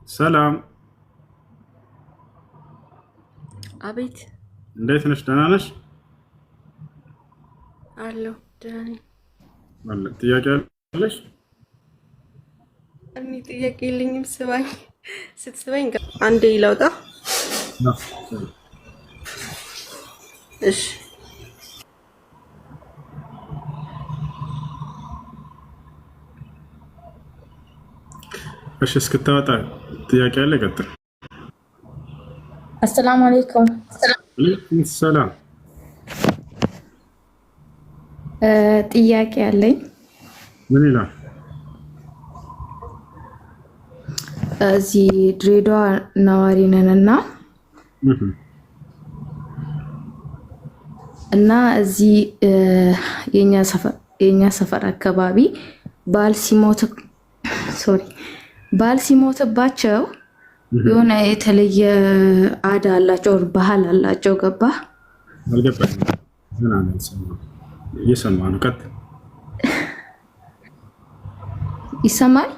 ሰላም አቤት እንዴት ነሽ? ደህና ነሽ? አለሁ ደህና ነኝ። አለ ጥያቄ አለሽ? እኔ ጥያቄ የለኝም። ስትስባኝ አንዴ ይላውጣ። እሺ እሺ፣ እስክታወጣ ጥያቄ አለ። ቀጥል። አሰላሙ አለይኩም። ወአለይኩም ሰላም። ጥያቄ አለኝ። ምን ይላል? እዚህ ድሬዳዋ ነዋሪ ነን እና እዚህ የኛ ሰፈር አካባቢ ባል ሲሞትባቸው የሆነ የተለየ አዳ አላቸው፣ ባህል አላቸው። ገባ? አልገባኝም። ምን አለ? እየሰማ ነው። ቀጥል። ይሰማል?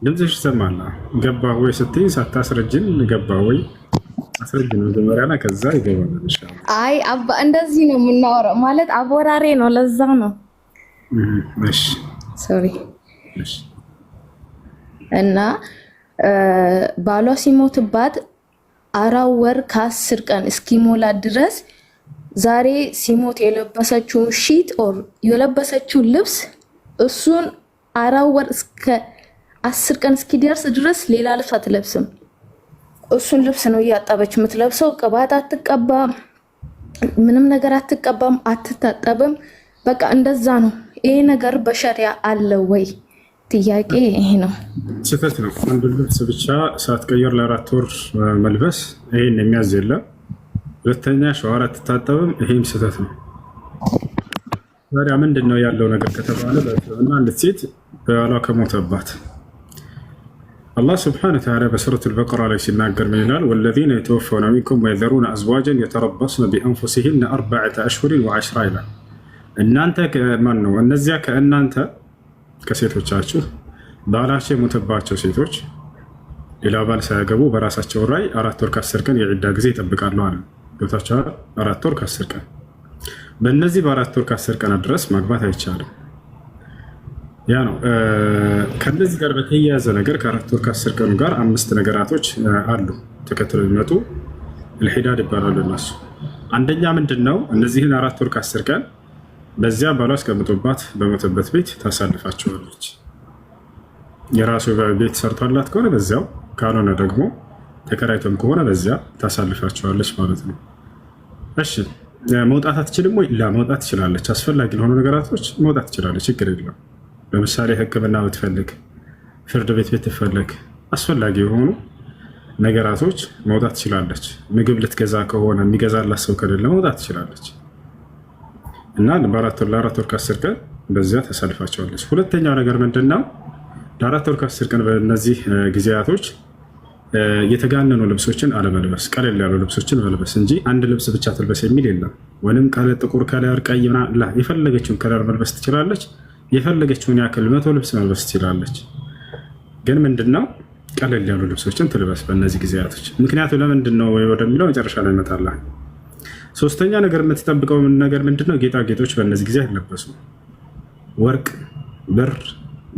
ድምፅሽ ይሰማል። ገባ ወይ ስትይ ሳታስረጅን ገባ ወይ አስረጅን መጀመሪያ ላይ ከዛ ይገባል። ኢንሻአላህ። አይ አባ እንደዚህ ነው የምናወራው፣ ማለት አቦራሬ ነው። ለዛ ነው። እሺ ሶሪ። እሺ። እና ባሏ ሲሞትባት 4 ወር ከ10 ቀን እስኪሞላ ድረስ ዛሬ ሲሞት የለበሰችውን ሺት ኦር የለበሰችው ልብስ እሱን 4 ወር እስከ 10 ቀን እስኪደርስ ድረስ ሌላ ልብስ አትለብስም። እሱን ልብስ ነው እያጠበች የምትለብሰው። ቅባት አትቀባም፣ ምንም ነገር አትቀባም፣ አትታጠብም። በቃ እንደዛ ነው። ይሄ ነገር በሸሪያ አለ ወይ? ጥያቄ ይሄ ነው። ስህተት ነው። አንድ ልብስ ብቻ ሳትቀየር ለ4 ወር መልበስ ይሄን የሚያዝ የለም። ሁለተኛ ሸዋር አትታጠብም፣ ይሄም ስህተት ነው። ታዲያ ምንድን ነው ያለው ነገር ከተባለ በእስልምና አንዲት ሴት ባሏ ከሞተባት አላህ ስብሐነሁ ወተዓላ በሱረቱል በቀራ ላይ ሲናገር ምን ይላል? ወለዚነ የተወፈውነ ሚንኩም ወየዘሩነ አዝዋጀን የተረበስነ ቢአንፉሲሂነ 4 አሽሁሪን ወዐሽራ ይላል። እናንተ ማን ነው? እነዚያ ከእናንተ ከሴቶቻችሁ ባላቸው የሞተባቸው ሴቶች ሌላ ባል ሳያገቡ በራሳቸው ላይ 4 ወር ከ10 ቀን የዒዳ ጊዜ ይጠብቃሉ አለ። ገብታችኋል? 4 ወር ከ10 ቀን። በእነዚህ በ4 ወር ከ10 ቀን ድረስ ማግባት አይቻልም። ያ ነው። ከነዚህ ጋር በተያያዘ ነገር ከ4 ወር ከ10 ቀኑ ጋር 5 ነገራቶች አሉ ተከትለው የሚመጡ ልሒዳድ ይባላሉ እነሱ። አንደኛ ምንድን ነው? እነዚህን 4 ወር ከ10 ቀን በዚያ ባሏ አስቀምጦባት በሞተበት ቤት ታሳልፋቸዋለች። የራሱ ቤት ሰርቷላት ከሆነ በዚያው፣ ካልሆነ ደግሞ ተከራይቶም ከሆነ በዚያ ታሳልፋቸዋለች ማለት ነው። እሺ መውጣት አትችልም ወይ? መውጣት ትችላለች። አስፈላጊ ለሆኑ ነገራቶች መውጣት ትችላለች፣ ችግር የለም። ለምሳሌ ሕክምና ብትፈልግ፣ ፍርድ ቤት ብትፈልግ፣ አስፈላጊ የሆኑ ነገራቶች መውጣት ትችላለች። ምግብ ልትገዛ ከሆነ የሚገዛላት ሰው ከሌለ መውጣት ትችላለች። እና ለ4 ወር ከ10 ቀን በዚያ ተሳልፋቸዋለች። ሁለተኛው ነገር ምንድን ነው? ለ4 ወር ከ10 ቀን በእነዚህ ጊዜያቶች የተጋነኑ ልብሶችን አለመልበስ፣ ቀለል ያሉ ልብሶችን መልበስ እንጂ አንድ ልብስ ብቻ ትልበስ የሚል የለም። ወይም ጥቁር ከለር፣ ቀይ ምናምን የፈለገችውን ከለር መልበስ ትችላለች። የፈለገችውን ያክል 100 ልብስ መልበስ ትችላለች። ግን ምንድነው ቀለል ያሉ ልብሶችን ትልበስ በእነዚህ ጊዜያቶች። ምክንያቱ ለምንድን ነው ወደሚለው መጨረሻ ላይ እመጣለሁ። ሶስተኛ ነገር የምትጠብቀው ነገር ምንድነው? ጌጣጌጦች በእነዚህ ጊዜ አይለበሱም። ወርቅ፣ ብር፣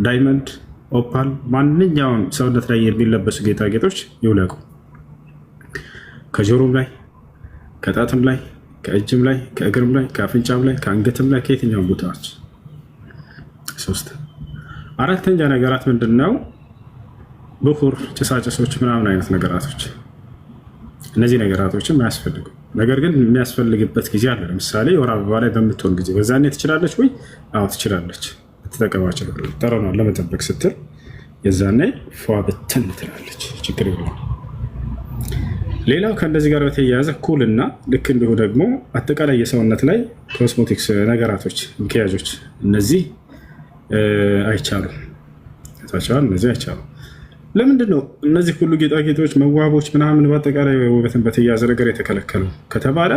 ዳይመንድ፣ ኦፓል፣ ማንኛውም ሰውነት ላይ የሚለበሱ ጌጣጌጦች ይውለቁ። ከጆሮም ላይ፣ ከጣትም ላይ፣ ከእጅም ላይ፣ ከእግርም ላይ፣ ከአፍንጫም ላይ፣ ከአንገትም ላይ፣ ከየትኛውም ቦታዎች። ሶስት አራተኛ ነገራት ምንድነው? ብኹር፣ ጭሳጭሶች ምናምን አይነት ነገራቶች። እነዚህ ነገራቶችም አያስፈልጉ። ነገር ግን የሚያስፈልግበት ጊዜ አለ። ለምሳሌ ወር አበባ ላይ በምትሆን ጊዜ በዛኔ ትችላለች ወይ? አዎ ትችላለች። ትጠቀማቸው ጠረኗን ለመጠበቅ ስትል የዛኔ ፏ ብትን ትላለች፣ ችግር የለውም። ሌላው ከእንደዚህ ጋር በተያያዘ ኩል እና ልክ እንዲሁ ደግሞ አጠቃላይ የሰውነት ላይ ኮስሞቲክስ ነገራቶች፣ ምክያጆች እነዚህ አይቻሉም። ታቻል እነዚህ አይቻሉም። ለምንድን ነው እነዚህ ሁሉ ጌጣጌጦች፣ መዋቦች ምናምን በአጠቃላይ ውበትን በተያያዘ ነገር የተከለከሉ ከተባለ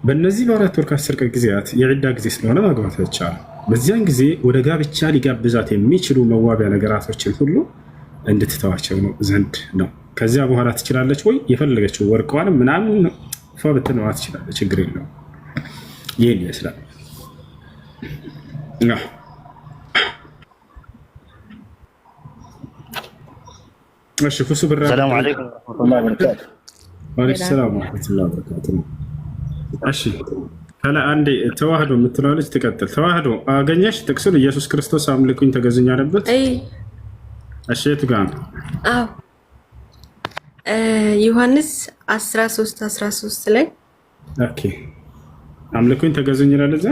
በእነዚህ በ4 ወር ከ10 ቀን ጊዜያት የዒዳ ጊዜ ስለሆነ ማግባት አይቻልም። በዚያን ጊዜ ወደ ጋብቻ ሊጋብዛት የሚችሉ መዋቢያ ነገራቶችን ሁሉ እንድትተዋቸው ነው ዘንድ ነው። ከዚያ በኋላ ትችላለች ወይ የፈለገችው ወርቋንም ምናምን ብትነዋ ትችላለች፣ ችግር የለውም። ይህን ይመስላል። እሺ ኩሱ ብራ ሰላም አለይኩም ወራህመቱላሂ ወበረካቱ። ወአለይኩም ሰላም ወራህመቱላሂ ወበረካቱ። እሺ ካለ አንዴ ተዋህዶ የምትለው ልጅ ትቀጥል። ተዋህዶ አገኘሽ ጥቅሱን ኢየሱስ ክርስቶስ አምልኩኝ ተገዙኝ አለበት። እሺ የቱ ጋር ነው? አዎ ዮሐንስ 13:13 ላይ ኦኬ አምልኩኝ ተገዙኝ ይላል እዛ።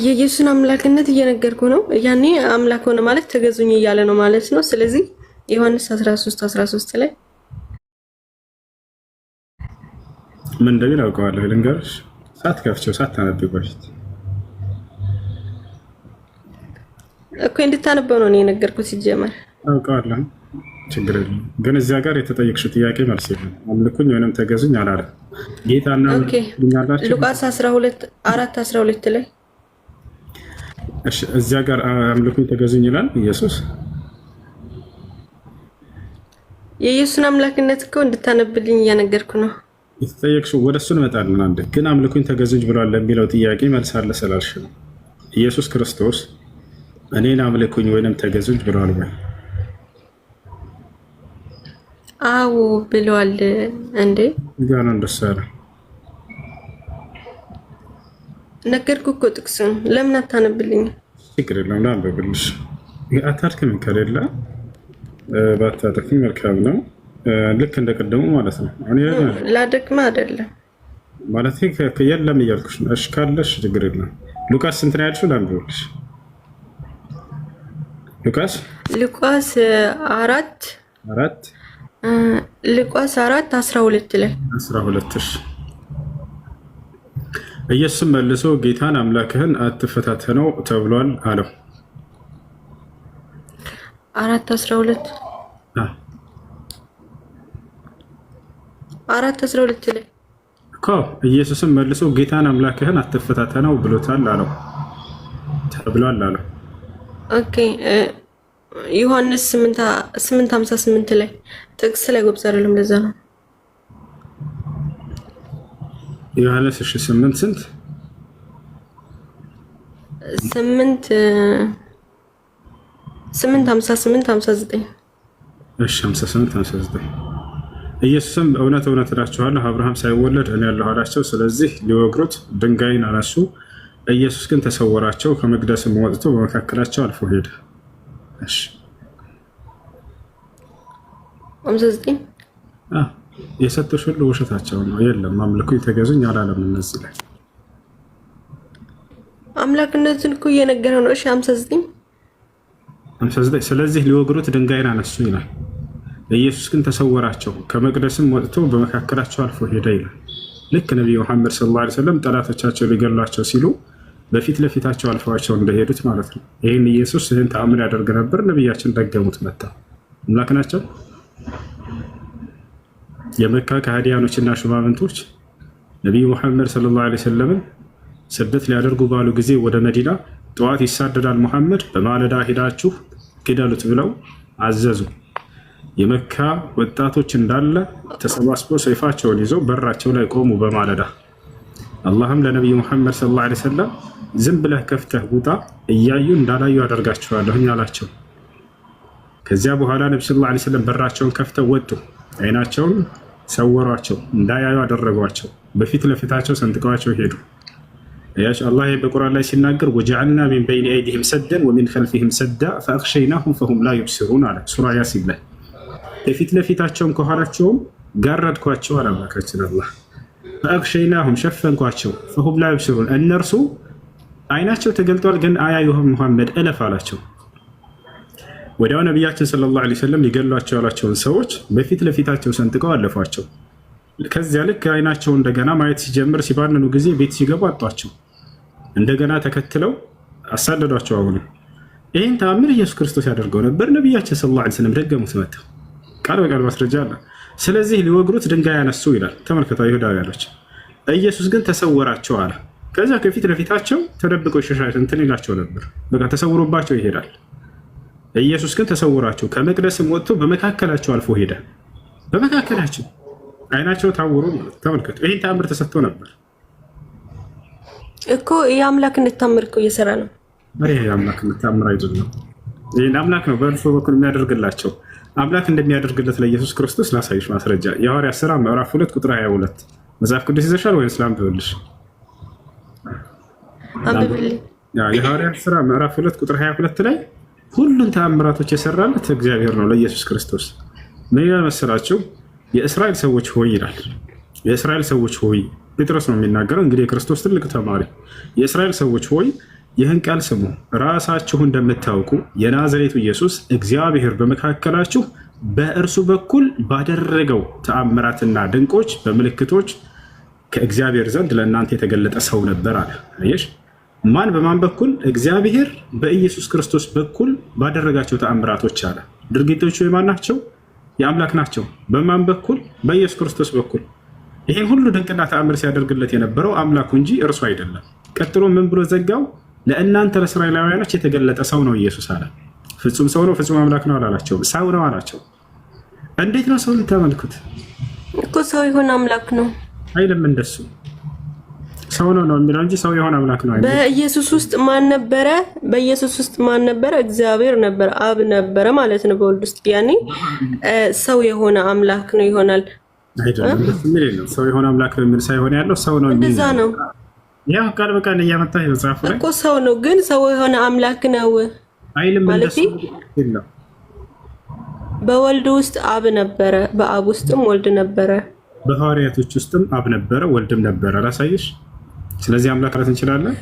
የኢየሱስን አምላክነት እየነገርኩ ነው። ያኔ አምላክ ሆነ ማለት ተገዙኝ እያለ ነው ማለት ነው። ስለዚህ ዮሐንስ 13:13 ላይ ምን እንደሚል አውቀዋለሁ። ልንገርሽ ሳትከፍቸው ሳታነቢው በፊት እኮ እንድታነበው ነው የነገርኩት። ሲጀመር አውቀዋለሁ፣ ችግር የለም። ግን እዚያ ጋር የተጠየቅሽው ጥያቄ መልስ የለም። አምልኩኝ ወይንም ተገዙኝ አላለም ጌታና ሉቃስ 12:4-12 ላይ እሺ እዚያ ጋር አምልኩኝ ተገዙኝ ይላል ኢየሱስ። የኢየሱስን አምላክነት እኮ እንድታነብልኝ እያነገርኩ ነው። የተጠየቅሽው ወደ እሱ እንመጣለን። አንዴ ግን አምልኩኝ ተገዙኝ ብሏል ለሚለው ጥያቄ መልስ አለ ስላልሽ ነው። ኢየሱስ ክርስቶስ እኔን አምልኩኝ ወይንም ተገዙኝ ብሏል ወይ? አዎ ብሏል። እንዴ ጋር እንደሱ አለ። ነገርኩ እኮ ጥቅሱን። ለምን አታነብልኝ? ችግር የለም ላንብብልሽ። አታድክም ከሌለ ባታደክም መልካም ነው። ልክ እንደቀደሙ ማለት ነው። ላደክም አይደለም ማለት የለም እያልኩሽ ነው። እሺ ካለሽ ችግር የለም። ሉቃስ ስንት ነው ያልሽው? ላንብብልሽ። ሉቃስ 4:12 ላይ 12 እሺ ኢየሱስም መልሶ ጌታን አምላክህን አትፈታተነው ተብሏል አለው። 4:12 ላይ እኮ ኢየሱስም መልሶ ጌታን አምላክህን አትፈታተነው ብሎታል አለው ተብሏል አለው። ኦኬ ዮሐንስ 8:58 ላይ ጥቅስ ላይ ጎብዝ አይደለም፣ ለዛ ነው። ዮሐንስ 8 ስንት 8:58-59 እሺ 58-59 ኢየሱስም እውነት እውነት እላችኋለሁ አብርሃም ሳይወለድ እኔ ያለሁ አላቸው። ስለዚህ ሊወግሩት ድንጋይን አነሱ። ኢየሱስ ግን ተሰወራቸው፣ ከመቅደስም ወጥቶ በመካከላቸው አልፎ ሄደ። እሺ 59 የሰጡሽ ሁሉ ውሸታቸው ነው። የለም አምልኩኝ ተገዙኝ አላለም። እነዚህ ላይ አምላክነትን እኮ እየነገረ ነው። እሺ 59 ስለዚህ ሊወግሩት ድንጋይን አነሱ ይላል። ኢየሱስ ግን ተሰወራቸው፣ ከመቅደስም ወጥቶ በመካከላቸው አልፎ ሄደ ይላል። ልክ ነቢዩ መሐመድ ሰለላሁ ዐለይሂ ወሰለም ጠላቶቻቸው ሊገሏቸው ሲሉ በፊት ለፊታቸው አልፈዋቸው እንደሄዱት ማለት ነው። ይህን ኢየሱስ ይህን ተአምር ያደርግ ነበር። ነቢያችን ደገሙት። መጣ አምላክ ናቸው። የመካ ከሃዲያኖችና ሹማምንቶች ነቢዩ መሐመድ ሰለላሁ ዐለይሂ ወሰለምን ስደት ሊያደርጉ ባሉ ጊዜ ወደ መዲና ጠዋት ይሳደዳል ሙሐመድ፣ በማለዳ ሄዳችሁ ግደሉት ብለው አዘዙ። የመካ ወጣቶች እንዳለ ተሰባስበው ሰይፋቸውን ይዘው በራቸው ላይ ቆሙ በማለዳ። አላህም ለነቢዩ መሐመድ ሰለላሁ ዐለይሂ ወሰለም ዝም ብለህ ከፍተህ ውጣ፣ እያዩ እንዳላዩ አደርጋቸዋለሁኝ አላቸው። ከዚያ በኋላ ነቢ ሰለላሁ ዐለይሂ ወሰለም በራቸውን ከፍተው ወጡ። አይናቸውን ሰወሯቸው፣ እንዳያዩ አደረጓቸው። በፊት ለፊታቸው ሰንጥቀዋቸው ሄዱ። ያቸው አላህ በቁርአን ላይ ሲናገር ወጀዐልና ሚን በይኒ አይዲሂም ሰደን ወሚን ኸልፊሂም ሰዳ ፈአግሸይናሁም ፈሁም ላ ዩብሲሩን አለ ሱራ ያሲን ላይ። በፊት ለፊታቸውም ከኋላቸውም ጋረድኳቸው አለ አምላካችን አላህ። ፈአግሸይናሁም ሸፈንኳቸው፣ ፈሁም ላ ዩብሲሩን እነርሱ አይናቸው ተገልጧል ግን አያዩህም ሙሐመድ እለፍ አላቸው። ወዲያው ነቢያችን ሰለላሁ ዐለይሂ ወሰለም ሊገሏቸው ያሏቸውን ሰዎች በፊት ለፊታቸው ሰንጥቀው አለፏቸው። ከዚያ ልክ አይናቸው እንደገና ማየት ሲጀምር ሲባንኑ ጊዜ ቤት ሲገቡ አጧቸው። እንደገና ተከትለው አሳደዷቸው። አሁን ይህን ተአምር ኢየሱስ ክርስቶስ ያደርገው ነበር። ነቢያችን ሰለላሁ ዐለይሂ ወሰለም ደገሙት መጥተው ቃል በቃል ማስረጃ አለ። ስለዚህ ሊወግሩት ድንጋይ ያነሱ ይላል። ተመልከቱ አይሁዳውያኖች። ኢየሱስ ግን ተሰወራቸው አለ። ከዛ ከፊት ለፊታቸው ተደብቆ ይሸሻል እንትን ይላቸው ነበር። በቃ ተሰውሮባቸው ይሄዳል። ኢየሱስ ግን ተሰውራቸው ከመቅደስም ወጥቶ በመካከላቸው አልፎ ሄደ። በመካከላቸው አይናቸው ታውሮ ማለት ተመልከቱ። ይህን ተአምር ተሰጥቶ ነበር እኮ የአምላክነት ተአምር እኮ እየሰራ ነው። የአምላክነት ተአምር አይደለም። ይህን አምላክ ነው በእርሱ በኩል የሚያደርግላቸው። አምላክ እንደሚያደርግለት ለኢየሱስ ክርስቶስ ላሳይሽ ማስረጃ የሐዋርያት ሥራ ምዕራፍ 2 ቁጥር 22 መጽሐፍ ቅዱስ ይዘሻል ወይስ ላንብብልሽ? አንብብልኝ። የሐዋርያት ሥራ ምዕራፍ 2 ቁጥር 22 ላይ ሁሉን ተአምራቶች የሰራለት እግዚአብሔር ነው ለኢየሱስ ክርስቶስ። ምን ይላል መሰላችሁ? የእስራኤል ሰዎች ሆይ ይላል። የእስራኤል ሰዎች ሆይ ጴጥሮስ ነው የሚናገረው። እንግዲህ የክርስቶስ ትልቅ ተማሪ። የእስራኤል ሰዎች ሆይ ይህን ቃል ስሙ፣ ራሳችሁ እንደምታውቁ የናዝሬቱ ኢየሱስ እግዚአብሔር በመካከላችሁ በእርሱ በኩል ባደረገው ተአምራትና ድንቆች በምልክቶች ከእግዚአብሔር ዘንድ ለእናንተ የተገለጠ ሰው ነበር አለ። አየሽ፣ ማን በማን በኩል? እግዚአብሔር በኢየሱስ ክርስቶስ በኩል ባደረጋቸው ተአምራቶች አለ። ድርጊቶቹ የማን ናቸው? የአምላክ ናቸው። በማን በኩል? በኢየሱስ ክርስቶስ በኩል። ይሄን ሁሉ ድንቅና ተአምር ሲያደርግለት የነበረው አምላኩ እንጂ እርሱ አይደለም። ቀጥሎ ምን ብሎ ዘጋው? ለእናንተ ለእስራኤላውያኖች የተገለጠ ሰው ነው ኢየሱስ አለ። ፍጹም ሰው ነው፣ ፍጹም አምላክ ነው አላላቸው፣ ሰው ነው አላቸው። እንዴት ነው ሰው ልታመልኩት እኮ? ሰው የሆነ አምላክ ነው አይደለም። እንደሱ ሰው ነው ነው የሚለው እንጂ ሰው የሆነ አምላክ ነው አይደለም። በኢየሱስ ውስጥ ማን ነበረ? በኢየሱስ ውስጥ ማን ነበረ? እግዚአብሔር ነበረ፣ አብ ነበረ ማለት ነው በወልድ ውስጥ። ያኔ ሰው የሆነ አምላክ ነው ይሆናል አይደለም። ምን ነው ሰው የሆነ አምላክ ነው የሚል ሳይሆን ያለው ሰው ነው የሚል እንደዛ ነው። ያው ቃል በቃል እያመጣ ይጻፍ ላይ እኮ ሰው ነው ግን ሰው የሆነ አምላክ ነው አይልም። ማለት ነው በወልድ ውስጥ አብ ነበረ፣ በአብ ውስጥም ወልድ ነበረ፣ በሐዋርያቶች ውስጥም አብ ነበረ፣ ወልድም ነበረ። ላሳይሽ። ስለዚህ አምላክ ማለት እንችላለን።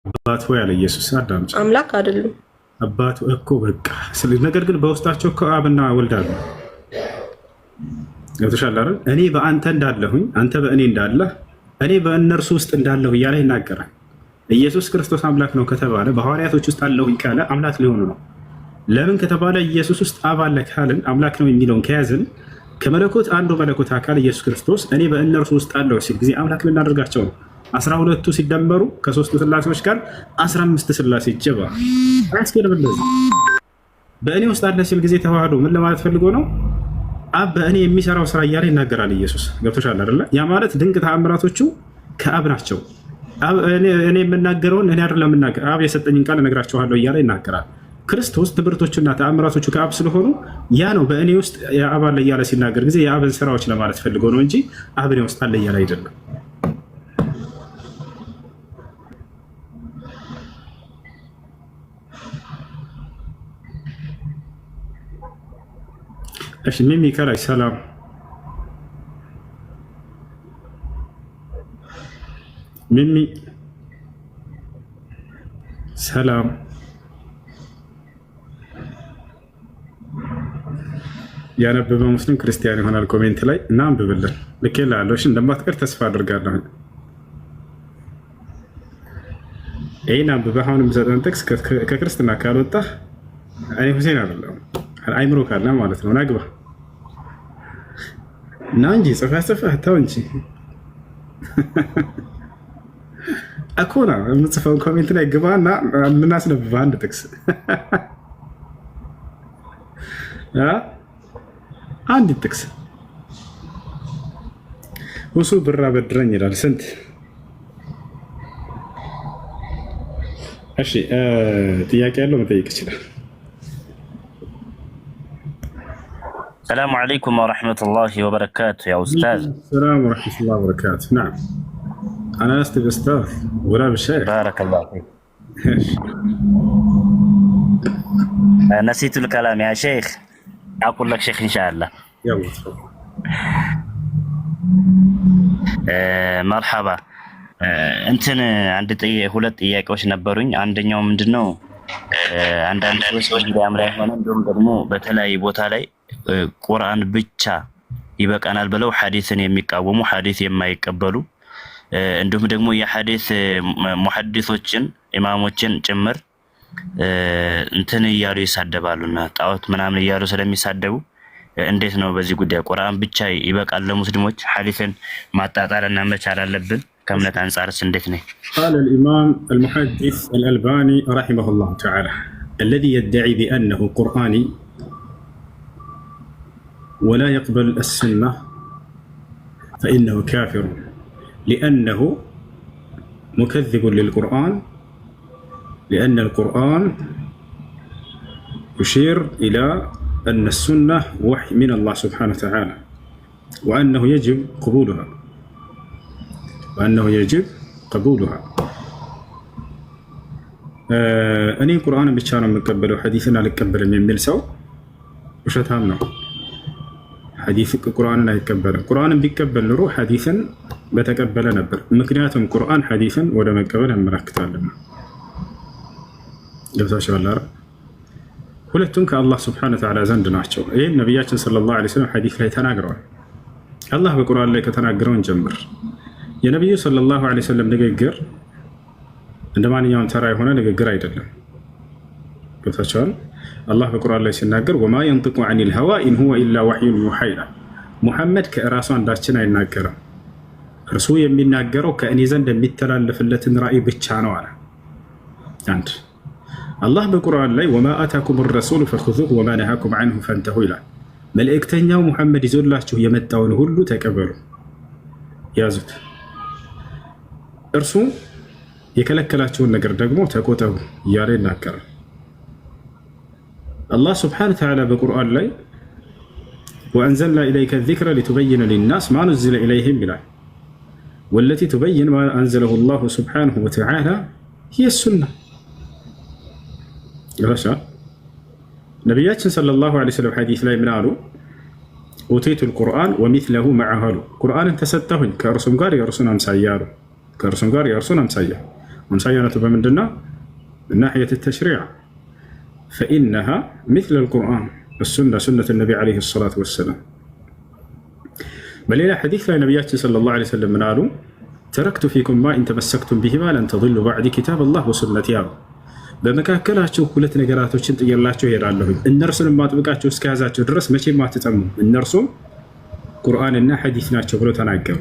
አባት ሆይ አለ ኢየሱስ። አዳም አምላክ አይደሉም አባቱ እኮ በቃ። ነገር ግን በውስጣቸው እኮ አብና ወልድ አሉ። ገብቶሻል አይደል? እኔ በአንተ እንዳለሁኝ አንተ በእኔ እንዳለህ እኔ በእነርሱ ውስጥ እንዳለሁ እያለ ይናገራል። ኢየሱስ ክርስቶስ አምላክ ነው ከተባለ በሐዋርያቶች ውስጥ አለሁኝ ካለ አምላክ ሊሆኑ ነው። ለምን ከተባለ ኢየሱስ ውስጥ አብ አለ ካልን አምላክ ነው የሚለውን ከያዝን ከመለኮት አንዱ መለኮት አካል ኢየሱስ ክርስቶስ እኔ በእነርሱ ውስጥ አለሁ ሲል ጊዜ አምላክ ልናደርጋቸው ነው። 12ቱ ሲደመሩ ከሶስቱ ስላሴዎች ጋር 15 ስላሴ ይጀባ አያስኬድም። እንደዚህ በእኔ ውስጥ አለ ሲል ጊዜ ተዋህዶ ምን ለማለት ፈልጎ ነው? አብ በእኔ የሚሰራው ስራ እያለ ይናገራል ኢየሱስ። ገብቶሻል አይደለ? ያ ማለት ድንቅ ተአምራቶቹ ከአብ ናቸው። እኔ የምናገረውን እኔ አይደለም የምናገር፣ አብ የሰጠኝን ቃል እነግራችኋለሁ እያለ ይናገራል። ክርስቶስ ትምህርቶቹና ተአምራቶቹ ከአብ ስለሆኑ ያ ነው በእኔ ውስጥ የአብ አለ እያለ ሲናገር ጊዜ የአብን ስራዎች ለማለት ፈልጎ ነው እንጂ አብ እኔ ውስጥ አለ እያለ አይደለም። እሺ ሚሚ ከላይ ሰላም ሚሚ ሰላም ያነበበ ሙስሊም ክርስቲያን ይሆናል። ኮሜንት ላይ እና አንብብልን ልኬልሃለሁ። እሺ እንደማትቀር ተስፋ አድርጋለሁ። ይህን አንብበህ አሁን የምሰጠን ጥቅስ ከክርስትና ካልወጣህ እኔ ሁሴን አይደለሁም አይምሮ ካለ ማለት ነው። ናግባ እና እንጂ ጽፈህ ተው እንጂ እኮ ነው የምጽፈውን ኮሜንት ላይ ግባ እና እናስነብበህ አንድ ጥቅስ አንድ ጥቅስ ሁሱ ብር አበድረኝ ይላል። ስንት? እሺ ጥያቄ ያለው መጠየቅ ይችላል። السلام عليكم ورحمة الله وبركاته يا أستاذ. السلام ورحمة الله وبركاته. نعم أنا لست بأستاذ ولا بالشيخ. بارك الله فيك. نسيت الكلام يا شيخ، أقول لك شيخ إن شاء الله. يلا تفضل. مرحبا. እንትን ሁለት ጥያቄዎች ነበሩኝ። አንደኛው ምንድነው አንዳንድ ሰዎች ሊያምራ ሆነ እንደውም ደግሞ በተለያየ ቦታ ላይ ቁርአን ብቻ ይበቃናል ብለው ሐዲስን የሚቃወሙ ሐዲስ የማይቀበሉ እንዲሁም ደግሞ የሐዲስ ሙሐዲሶችን ኢማሞችን ጭምር እንትን እያሉ ይሳደባሉና ጣዖት ምናምን እያሉ ስለሚሳደቡ እንዴት ነው በዚህ ጉዳይ ቁርአን ብቻ ይበቃል ለሙስሊሞች ሐዲስን ማጣጣልና መቻል አለብን ከእምነት አንጻርስ እንዴት ነው? قال الإمام المحدث الألباني رحمه الله تعالى الذي يدعي بأنه قرآني ولا يقبل السنة فإنه كافر لأنه مكذب للقرآن، لأن القرآن يشير إلى أن السنة وحي من الله سبحانه وتعالى وأنه يجب قبولها እኔ ቁርአንን ብቻ ነው የምቀበለው ሐዲስን አልቀበልም የሚል ሰው ውሸታም ነው። ሐዲስ ቁርአንን አይቀበልም። ቁርአንን ቢቀበል ኑሮ ሐዲስን በተቀበለ ነበር። ምክንያቱም ቁርአን ሐዲስን ወደ መቀበል ያመላክታልና። ገብታችኋል አይደል? ሁለቱም ከአላህ ሱብሓነሁ ወተዓላ ዘንድ ናቸው። ይህም ነቢያችን ሰለላሁ ዐለይሂ ወሰለም ሐዲስ ላይ ተናግረዋል። አላህ በቁርአን ላይ ከተናገረው እንጀምር። የነቢዩ ሰለላሁ ዐለይሂ ወሰለም ንግግር እንደ ማንኛውም ተራ የሆነ ንግግር አይደለም። ገብታችኋል? አላህ በቁርአን ላይ ሲናገር ወማ የንጥቁ ዐኒል ሀዋ ኢን ሁወ ኢላ ወሕዩን ዩሓ ይላል። ሙሐመድ ከእራሱ አንዳችን አይናገርም፣ እርሱ የሚናገረው ከእኔ ዘንድ የሚተላለፍለትን ራእይ ብቻ ነው አለ። አንድ አላህ በቁርአን ላይ ወማ አታኩም ረሱሉ ፈኹዙሁ ወማ ነሃኩም ዐንሁ ፈንተሁ ይላል። መልእክተኛው ሙሐመድ ይዞላችሁ የመጣውን ሁሉ ተቀበሉ፣ ያዙት። እርሱ የከለከላቸውን ነገር ደግሞ ተቆጠቡ እያለ ይናገራል። አላህ ስብሓነሁ ወተዓላ በቁርአን ላይ ወአንዘልና ኢለይከ ዚክረ ሊቱበይነ ሊናስ ማ ኑዚለ ኢለይሂም ይላል። ወለቲ ቱበይን ማ አንዘለሁ ላሁ ስብሓነሁ ወተዓላ ሂየ ሱና። ነቢያችን ሰለላሁ ዐለይሂ ወሰለም ሐዲስ ላይ ምን አሉ? ኡቲቱል ቁርአን ወሚስለሁ መዐሁ አሉ። ቁርአንን ተሰጠሁኝ ከእርሱም ጋር የእርሱን አምሳያ አሉ። ከእርሱም ጋር የእርሱን አምሳያ አምሳያነቱ በምንድን ነው? ናሕየት ተሽሪዕ ፈኢነሃ ሚስለል ቁርአን እሱና ሱነት ነቢ ዐለይሂ ሰላቱ ወሰላም። በሌላ ሐዲስ ላይ ነቢያችን ሰለላሁ ዐለይሂ ወሰለም ምን አሉ? ተረክቱ ፊኩም ማ ኢን ተመሰክቱም ቢሂማ ለን ተضሉ በዕዲ ኪታበላህ ወሱነቲ አሉ። በመካከላቸው ሁለት ነገራቶችን ጥዬላቸው እሄዳለሁኝ፣ እነርሱንም አጥብቃቸው እስከያዛቸው ድረስ መቼም አትጠሙም፣ እነርሱም ቁርአንና ሐዲስ ናቸው ብሎ ተናገሩ።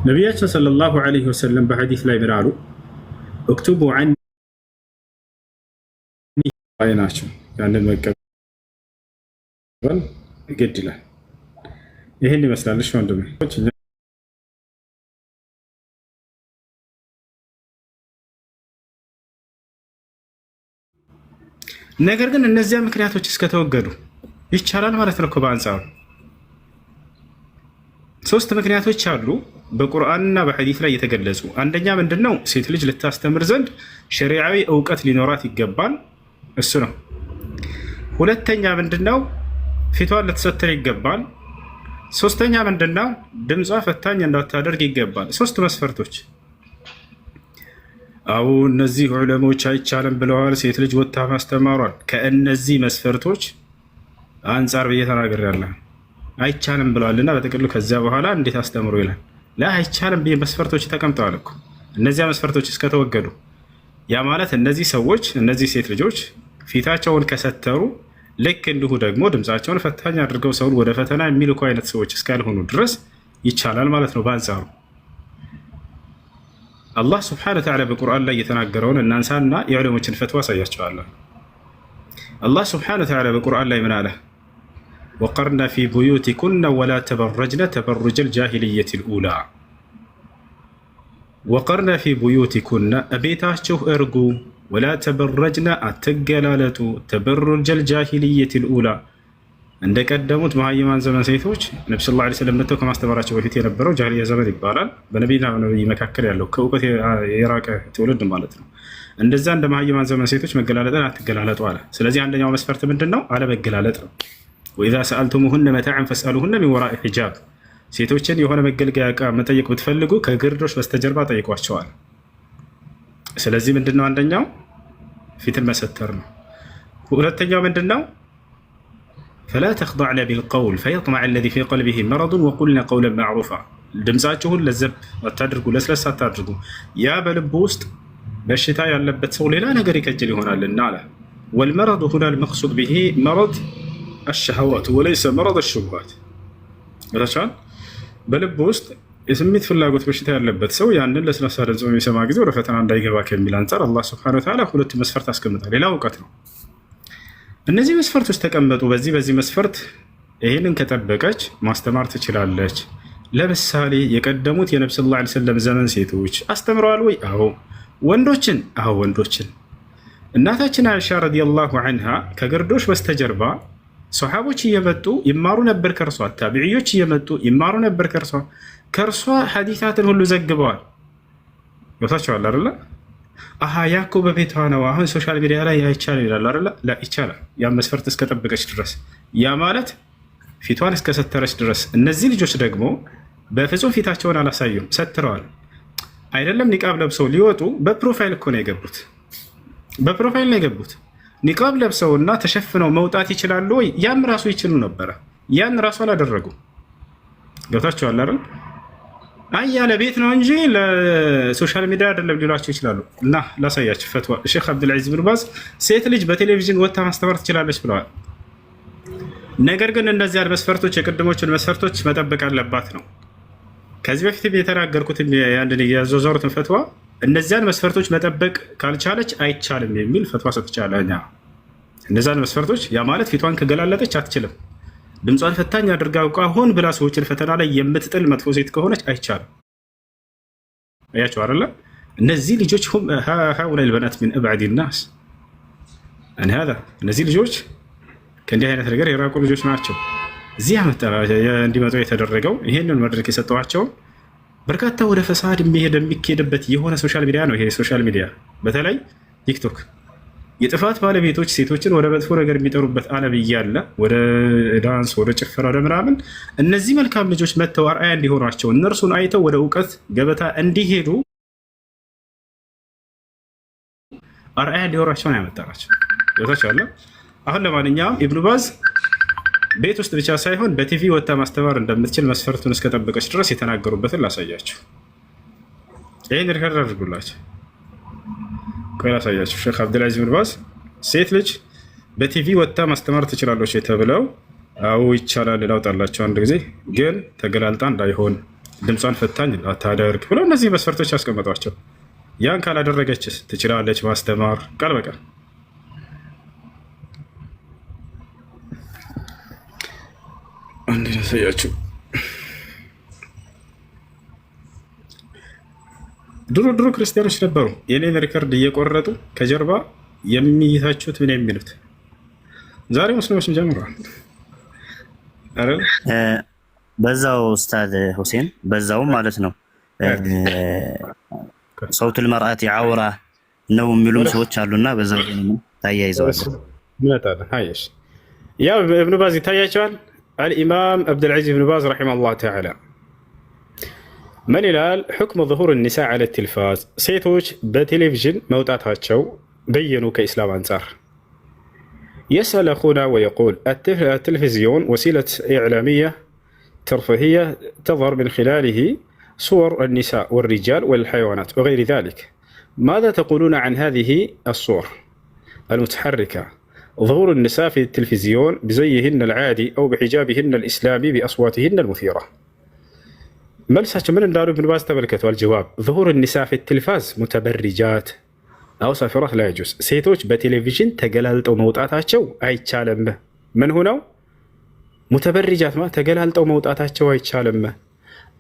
ነቢያችን ሰለላሁ ዐለይሂ ወሰለም በሐዲስ ላይ ምን አሉ? እክቱቡ ዐኒ ናቸው። ያንን መቀበል ግድ ይላል። ይህን ይመስላልሽ ወንድሜ። ነገር ግን እነዚያ ምክንያቶች እስከተወገዱ ይቻላል ማለት ነው። በአንጻሩ ሶስት ምክንያቶች አሉ በቁርአንና በሐዲስ ላይ የተገለጹ። አንደኛ ምንድነው? ሴት ልጅ ልታስተምር ዘንድ ሸሪዓዊ እውቀት ሊኖራት ይገባል፣ እሱ ነው። ሁለተኛ ምንድነው? ፊቷን ልትሰትር ይገባል። ሶስተኛ ምንድነው? ድምጿ ፈታኝ እንዳታደርግ ይገባል። ሶስት መስፈርቶች። አዎ እነዚህ ዑለሞች አይቻልም ብለዋል፣ ሴት ልጅ ወጥታ ማስተማሯል። ከእነዚህ መስፈርቶች አንጻር ብዬ ተናግሬያለሁ። አይቻልም ብለዋልና በጥቅሉ ከዚያ በኋላ እንዴት አስተምሩ ይላል? አይቻልም ብዬ መስፈርቶች ተቀምጠዋል እኮ። እነዚያ መስፈርቶች እስከተወገዱ ያ ማለት እነዚህ ሰዎች እነዚህ ሴት ልጆች ፊታቸውን ከሰተሩ ልክ እንዲሁ ደግሞ ድምፃቸውን ፈታኝ አድርገው ሰውን ወደ ፈተና የሚልኩ አይነት ሰዎች እስካልሆኑ ድረስ ይቻላል ማለት ነው። በአንጻሩ አላህ ስብሐነሁ ወተዓላ በቁርአን ላይ የተናገረውን እናንሳና የዑለሞችን ፈትዋ አሳያቸዋለሁ። አላህ ስብሐነሁ ወተዓላ በቁርአን ላይ ምን አለ? ወቀርና ፊ ቡዩቲኩነ ወላ ተበረጅነ ተበሩጀል ጃሂልየቲል ኡላ። ወቀርና ፊ ቡዩቲኩነ እቤታችሁ እርጉ፣ ወላ ተበረጅነ አትገላለጡ፣ ተበሩጀል ጃሂልየቲል ኡላ እንደቀደሙት መሀይማን ዘመን ሴቶች ነቢ ስ ላ ስለም መጥተው ከማስተማራቸው በፊት የነበረው ጃሂልያ ዘመን ይባላል። በነቢና በነቢይ መካከል ያለው ከእውቀት የራቀ ትውልድ ማለት ነው። እንደዛ እንደ መሀይማን ዘመን ሴቶች መገላለጥን አትገላለጡ አለ። ስለዚህ አንደኛው መስፈርት ምንድን ነው? አለመገላለጥ ነው። ወኢዛ ሰአልቱሙሁነ መታዕን ፈስአሉሁነ ሚን ወራኢ ሒጃብ። ሴቶችን የሆነ መገልገያ ዕቃ መጠየቅ ብትፈልጉ ከግርዶሽ በስተጀርባ ጠይቋቸዋል። ስለዚህ ምንድን ነው? አንደኛው ፊትን መሰተር ነው። ሁለተኛው ምንድን ነው? ፈላ ተኽضዕነ ቢልቀውል ፈየጥመዐ አለዚ ፊ ቀልቢሂ መረዱን ወቁልነ ቀውለን መዕሩፋ። ድምፃችሁን ለዘብ አታድርጉ፣ ለስለስ አታድርጉ፣ ያ በልቡ ውስጥ በሽታ ያለበት ሰው ሌላ ነገር ይከጅል ይሆናልና አለ። ወልመረዱ ሁና ልመቅሱድ ብሂ መረድ አሸሃዋት ወለይሰ መረድ አሽቡሃት። ታቻል በልብ ውስጥ የስሜት ፍላጎት በሽታ ያለበት ሰው ያንን ለስላሳ ድምፅ በሚሰማ ጊዜ ወደ ፈተና እንዳይገባ ከሚል አንጻር አላህ ሱብሓነሁ ወተዓላ ሁለት መስፈርት አስቀምጧል። ሌላ እውቀት ነው። እነዚህ መስፈርቶች ተቀመጡ። በዚህ መስፈርት ይህንን ከጠበቀች ማስተማር ትችላለች። ለምሳሌ የቀደሙት የነብዩ ሰለላሁ ዐለይሂ ወሰለም ዘመን ሴቶች አስተምረዋል ወይ? አዎ። ወንዶችን? አዎ ወንዶችን። እናታችን አይሻ ረዲየላሁ ዐንሃ ከግርዶሽ በስተጀርባ ሶሐቦች እየመጡ ይማሩ ነበር ከርሷ፣ ታቢዒዮች እየመጡ ይማሩ ነበር ከርሷ ሐዲሳትን ሁሉ ዘግበዋል። ወታቸዋል አይደለ? አሃ ያኮ በቤቷ ነው፣ አሁን ሶሻል ሚዲያ ላይ አይቻልም ይላል አይደለ? ላ ይቻላል፣ ያ መስፈርት እስከጠበቀች ድረስ፣ ያ ማለት ፊቷን እስከሰተረች ድረስ። እነዚህ ልጆች ደግሞ በፍጹም ፊታቸውን አላሳዩም፣ ሰትረዋል። አይደለም ኒቃብ ለብሰው ሊወጡ በፕሮፋይል እኮ ነው የገቡት፣ በፕሮፋይል ነው የገቡት። ኒቃብ ለብሰውና ተሸፍነው መውጣት ይችላሉ ወይ? ያም ራሱ ይችሉ ነበረ። ያን ራሱ አላደረጉ። ገብታችኋል አይደል? አይ ያለ ቤት ነው እንጂ ለሶሻል ሚዲያ አይደለም ሊሏቸው ይችላሉ። እና ላሳያችሁ ፈትዋ ሼክ አብዱልዓዚዝ ብን ባዝ ሴት ልጅ በቴሌቪዥን ወጥታ ማስተማር ትችላለች ብለዋል። ነገር ግን እነዚያን መስፈርቶች የቅድሞችን መስፈርቶች መጠበቅ አለባት ነው። ከዚህ በፊት የተናገርኩት ያንድን የዞዘሩትን ፈትዋ እነዚያን መስፈርቶች መጠበቅ ካልቻለች አይቻልም የሚል ፈትዋ ሰጥቻለሁ። እነዚያን መስፈርቶች ያ ማለት ፊቷን ከገላለጠች አትችልም፣ ድምጿን ፈታኝ አድርጋ አውቃ ሆን ብላ ሰዎችን ፈተና ላይ የምትጥል መጥፎ ሴት ከሆነች አይቻልም። አያቸው አይደለ? እነዚህ ልጆች ሃኡላኢ ልበናት ሚን አብዐድ ናስ እነዚህ ልጆች ከእንዲህ አይነት ነገር የራቁ ልጆች ናቸው። እዚህ እንዲመጡ የተደረገው ይሄንን መድረክ የሰጠዋቸው በርካታ ወደ ፈሳድ የሚኬድበት የሆነ ሶሻል ሚዲያ ነው። ይሄ ሶሻል ሚዲያ በተለይ ቲክቶክ የጥፋት ባለቤቶች ሴቶችን ወደ መጥፎ ነገር የሚጠሩበት ዓለም እያለ ወደ ዳንስ፣ ወደ ጭፈራ፣ ወደ ምናምን እነዚህ መልካም ልጆች መጥተው አርአያ እንዲሆኗቸው እነርሱን አይተው ወደ እውቀት ገበታ እንዲሄዱ አርአያ እንዲሆኗቸው ነው ያመጣናቸው። ቦታቸው አለ። አሁን ለማንኛውም ኢብኑ ባዝ ቤት ውስጥ ብቻ ሳይሆን በቲቪ ወጥታ ማስተማር እንደምትችል መስፈርቱን እስከጠበቀች ድረስ የተናገሩበትን ላሳያችሁ። ይህን ሪከርድ አድርጉላቸው። ቆይ ላሳያችሁ። ሼክ አብዱልዓዚዝ ብን ባዝ ሴት ልጅ በቲቪ ወጥታ ማስተማር ትችላለች ተብለው አዎ ይቻላል ላውጣላቸው አንድ ጊዜ፣ ግን ተገላልጣ እንዳይሆን ድምጿን ፈታኝ አታደርግ ብለው እነዚህ መስፈርቶች ያስቀመጧቸው። ያን ካላደረገችስ ትችላለች ማስተማር ቃል በቃል። አንድ ላሳያችሁ። ድሮ ክርስቲያኖች ነበሩ የኔን ሪከርድ እየቆረጡ ከጀርባ የሚይታችሁት ምን የሚሉት። ዛሬ ሙስሊሞችም ጀምረዋል። በዛው ኡስታዝ ሁሴን በዛው ማለት ነው ሰውቱል መርአቲ ዐውራ ነው የሚሉም ሰዎች አሉና በዛው ታያይዘዋል። ያው ኢብኑ ባዝ ይታያቸዋል። الإمام عبد العزيز بن باز رحمه الله تعالى من الآل حكم ظهور النساء على التلفاز سيتوش بتلفزيون موتاتاتشو بينوا كإسلام أنصار. يسأل أخونا ويقول التلفزيون وسيلة إعلامية ترفيهية تظهر من خلاله صور النساء والرجال والحيوانات وغير ذلك. ماذا تقولون عن هذه الصور المتحركة؟ ظهور النساء في التلفزيون بزيهن العادي أو بحجابهن الإسلامي بأصواتهن المثيرة. ملسة من الدار ابن باز تبلكت والجواب ظهور النساء في التلفاز متبرجات أو سافرات لا يجوز. سيتوش بتلفزيون تقللت موطاتاتشو أي تشالم من هنا متبرجات ما تقللت موطاتاتشو أي تشالم.